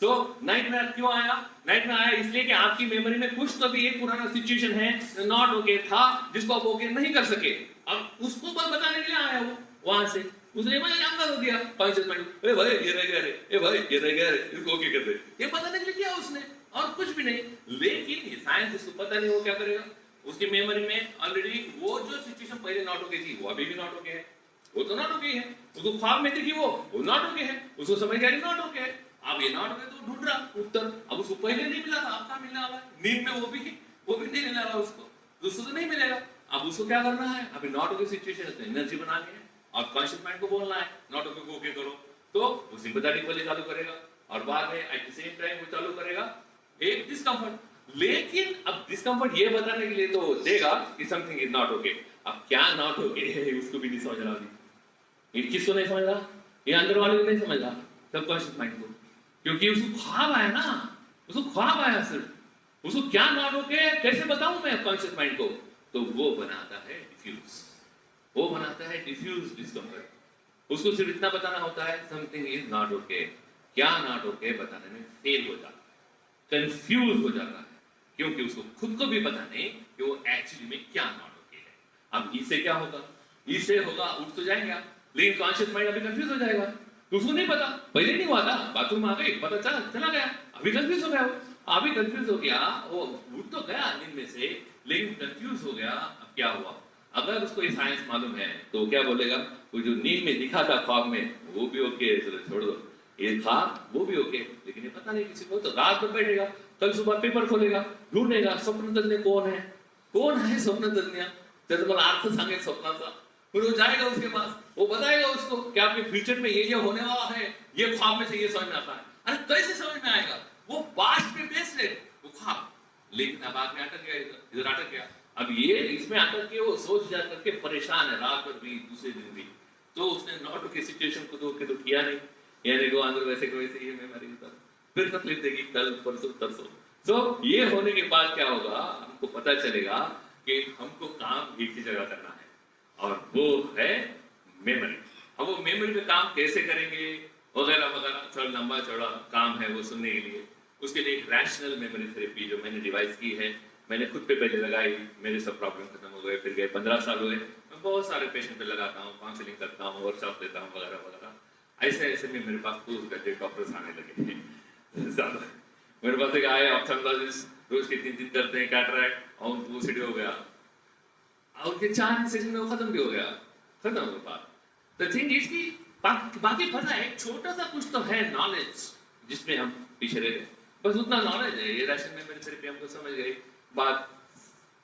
तो नाइटमेयर क्यों आया, नाइटमेयर आया इसलिए कि आपकी मेमोरी में कुछ तो भी एक पुराना सिचुएशन है नॉट ओके था, जिसको आप ओके नहीं कर सके, अब उसको बस बताने के लिए आया वो वहां से, उसने मुझे अंदर हो दिया कॉन्शियस माइंड, ए भाई ये रह गया रे, ए भाई ये रह गया रे, इसको ओके कर दे, ये बताने के लिए किया उसने, और कुछ भी नहीं। लेकिन ये साइंस उसको पता नहीं वो क्या करेगा, उसकी मेमोरी में ऑलरेडी वो जो सिचुएशन पहले नॉट ओके थी वो अभी भी नॉट ओके है, वो तो नॉट ओके है, उसको ख्वाब में देखी वो नॉट ओके है, उसको समझ गया नॉट ओके है, अब ये नॉट ओके तो ढूंढ रहा उत्तर, अब उसको पहले नहीं मिला था, अब कहाँ मिलने वाला है, नींद में वो भी नहीं मिला रहा उसको, दूसरों तो नहीं मिलेगा। अब उसको क्या करना है, अभी नॉट ओके सिचुएशन है, एनर्जी बनानी है और कॉन्शियस माइंड को बोलना है नॉट ओके को ओके करो, तो वो सिंपैथेटिक वाले चालू करेगा, और बाद में एट द सेम टाइम वो चालू करेगा एक डिस्कम्फर्ट। लेकिन अब डिस्कम्फर्ट ये बताने के लिए तो देगा कि समथिंग इज नॉट ओके, अब क्या नॉट ओके है उसको भी नहीं समझ रहा, ये किसको नहीं समझ रहा, ये अंदर वाले को नहीं समझ रहा, सबकॉन्शियस माइंड को, क्योंकि उसको ख्वाब आया ना, उसको ख्वाब आया सिर्फ, उसको क्या नॉट ओके कैसे बताऊं मैं कॉन्शियस माइंड को, तो वो बनाता है डिफ्यूज, वो बनाता है डिफ्यूज डिस्कम्फर्ट। उसको सिर्फ इतना बताना होता है समथिंग इज नॉट ओके, क्या नॉट ओके बताने में फेल हो जाता है, कंफ्यूज हो जाता है, क्योंकि उसको खुद को भी पता नहीं कि वो एक्चुअली में क्या नॉट ओके है। अब इससे क्या होगा, इससे होगा उठ तो जाएगा, लेकिन कॉन्शियस माइंड अभी कंफ्यूज हो जाएगा, तो उसको नहीं पता, पहले नहीं हुआ था, बाथरूम आ गई पता चला गया, अभी कंफ्यूज हो गया, वो अभी कंफ्यूज हो गया, वो उठ तो गया नींद में से लेकिन कंफ्यूज हो गया। अब क्या हुआ, अगर उसको ये साइंस मालूम है तो क्या बोलेगा, वो जो नींद में दिखा था ख्वाब में वो भी ओके, चलो छोड़ दो, ये ख्वाब वो भी ओके, लेकिन ये पता नहीं किसी को, तो रात में बैठेगा, कल सुबह पेपर खोलेगा, ढूंढेगा स्वप्न तज्ञ कौन है स्वप्न तज्ञ, जब मला अर्थ सांगे स्वप्नाचा, फिर वो जाएगा उसके पास, वो बताएगा उसको कि आपके फ्यूचर में ये होने वाला है, ये ख्वाब में से ये समझ में आता है। अरे कैसे समझ में आएगा, वो पास्ट पे बेस्ड है वो ख्वाब, लेकिन अब आके अटक गया, इधर अटक गया। अब ये इसमें अटक के वो सोच जा करके परेशान है, रात भर भी दूसरे दिन भी। तो उसने नॉट के सिचुएशन को तो किया नहीं, यानी को अंदर वैसे को वैसे ये मेमोरी पर फिर तकलीफ देगी कल परसों तरसों। तो ये होने के बाद क्या होगा, हमको पता चलेगा कि हमको काम एक ही जगह करना है, और वो है मेमोरी। अब वो मेमोरी पे काम कैसे करेंगे वगैरह वगैरह, थोड़ा लंबा चौड़ा काम है वो सुनने के लिए। उसके लिए एक रैशनल मेमोरी थेरेपी जो मैंने डिवाइस की है, मैंने खुद पे पहले लगाई, मेरे सब प्रॉब्लम खत्म हो गए। फिर गए 15 साल हुए, मैं बहुत सारे पेशेंट पे लगाता हूँ, काउंसलिंग करता हूँ, वर्कशॉप देता हूँ वगैरह वगैरह। ऐसे ऐसे में मेरे पास पोस्ट ग्रेजुएट डॉक्टर्स आने लगे हैं ज्यादा। मेरे पास एक आए ऑप्थेल्मोलॉजिस्ट, रोज के 3 दिन करते हैं कैटरैक्ट, और वो सीढ़ी हो गया, और के 4 सेकंड में वो खत्म भी हो गया, खत्म हो बात। द थिंग इज कि बाकी पता है छोटा सा कुछ तो है नॉलेज जिसमें हम पीछे रह गए, बस उतना नॉलेज है। ये रैशनल मेमोरी थेरेपी हमको समझ गई बात।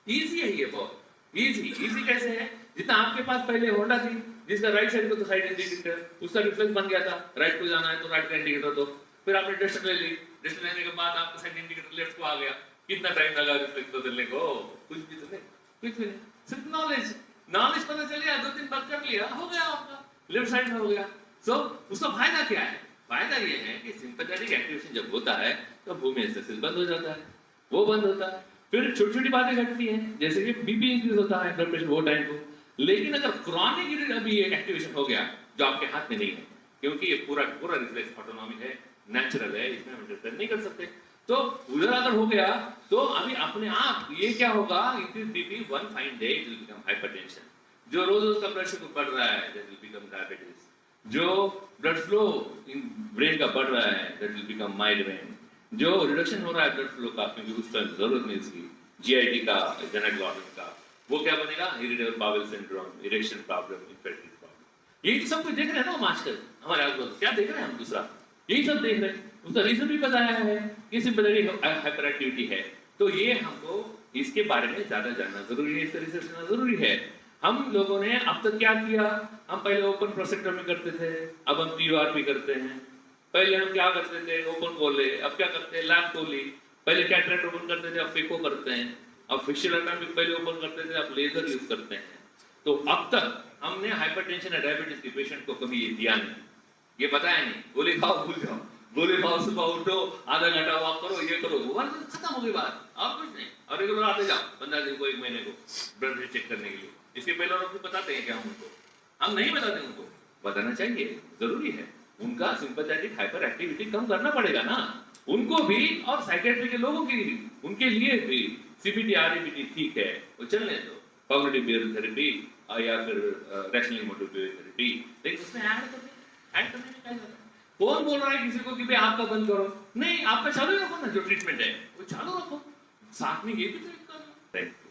इजी है ये, बहुत इजी कैसे है, जितना आपके पास पहले होंडा थी जिसका राइट साइड को तो साइड इंडिकेटर, उसका रिफ्लेक्स बन गया था, राइट को जाना है तो राइट का इंडिकेटर दो। फिर आपने डस्टर ले ली, डस्टर लेने के बाद आपका साइड इंडिकेटर लेफ्ट को आ गया। कितना टाइम लगा रिफ्लेक्स बदलने को? कुछ भी तो नहीं, कुछ भी नहीं, सिर्फ नॉलेज पता चल गया, 2 दिन बाद कर लिया, हो गया आपका लेफ्ट साइड में हो गया। सो उसका फायदा क्या है? फायदा ये है कि सिंपैथेटिक एक्टिवेशन जब होता है तो भूमि एक्सरसाइज बंद हो जाता है, वो बंद होता है। फिर छोटी छोटी बातें घटती हैं, जैसे कि बीपी इंक्रीज होता है, ब्लड प्रेशर वो टाइम को। लेकिन अगर क्रॉनिक अभी ये एक्टिवेशन हो गया जो आपके हाथ में नहीं है, क्योंकि ये पूरा रिफ्लेक्स ऑटोनॉमिक है, नेचुरल है, इसमें हम इंटरफेयर नहीं कर सकते। तो उधर अगर हो गया तो अभी अपने आप ये क्या होगा, increase BP, one fine day it will become hypertension. जो रोज का ब्लड शुगर बढ़ रहा है दैट विल बिकम डायबिटीज। जो ब्लड फ्लो इन ब्रेन का बढ़ रहा है दैट विल बिकम माइग्रेन। जो रिडक्शन हो रहा है ब्लड फ्लो का, क्योंकि उस टाइम जरूरत नहीं इसकी, जीआईटी का, जेनेक्लोडिन का, वो क्या बनेगा, irritable bowel syndrome, erection problem, infective problem. यही तो सब कुछ देख रहे हैं ना हम आजकल हमारे आसपास। क्या देख रहे हैं हम? दूसरा यही सब देख रहे हैं। उसका रीजन भी बताया है कि सिंपैथेटिक हाइपर एक्टिविटी है। तो ये हमको इसके बारे में ज्यादा जानना जरूरी है, इसका रिसर्च करना जरूरी है। हम लोगों ने अब तक क्या किया, हम पहले ओपन प्रोसेक्टोमी करते थे, अब हम टीआरपी करते हैं। पहले हम क्या करते थे, ओपन खोले, अब क्या करते हैं, लैब खोली। पहले कैटरेक्ट ओपन करते थे, अब फेको करते हैं। अब फिशर एनाटॉमी पहले ओपन करते थे, अब लेजर यूज करते हैं। तो अब तक हमने हाइपरटेंशन या डायबिटीज के पेशेंट को कभी ये दिया नहीं, ये बताया नहीं। गोली खाओ भूल जाओ, गोली खाओ, सुबह उठो, आधा घंटा वॉक करो, ये करो, वो खत्म हो गई बात, और कुछ नहीं। और रेगुलर आते जाओ 15 दिन को, 1 महीने को ब्लड प्रेशर चेक करने के लिए। इसके पहले और आपको बताते हैं क्या उनको? हम नहीं बताते, उनको बताना चाहिए, जरूरी है। उनका सिंपैथेटिक हाइपर एक्टिविटी कम करना पड़ेगा ना, उनको भी और साइकियाट्री के लोगों के लिए भी, उनके लिए भी। सीबीटी आरईबीटी ठीक है, वो चलने दो, कॉग्निटिव बिहेवियर थेरेपी या फिर रैशनल मोटिव बिहेवियर थेरेपी, लेकिन उसमें ऐड करने में क्या जाता है? कौन बोल रहा है किसी को कि भाई आपका बंद करो? नहीं, आपका चालू रखो ना, जो ट्रीटमेंट है वो चालू रखो, साथ में ये भी तो एक करो।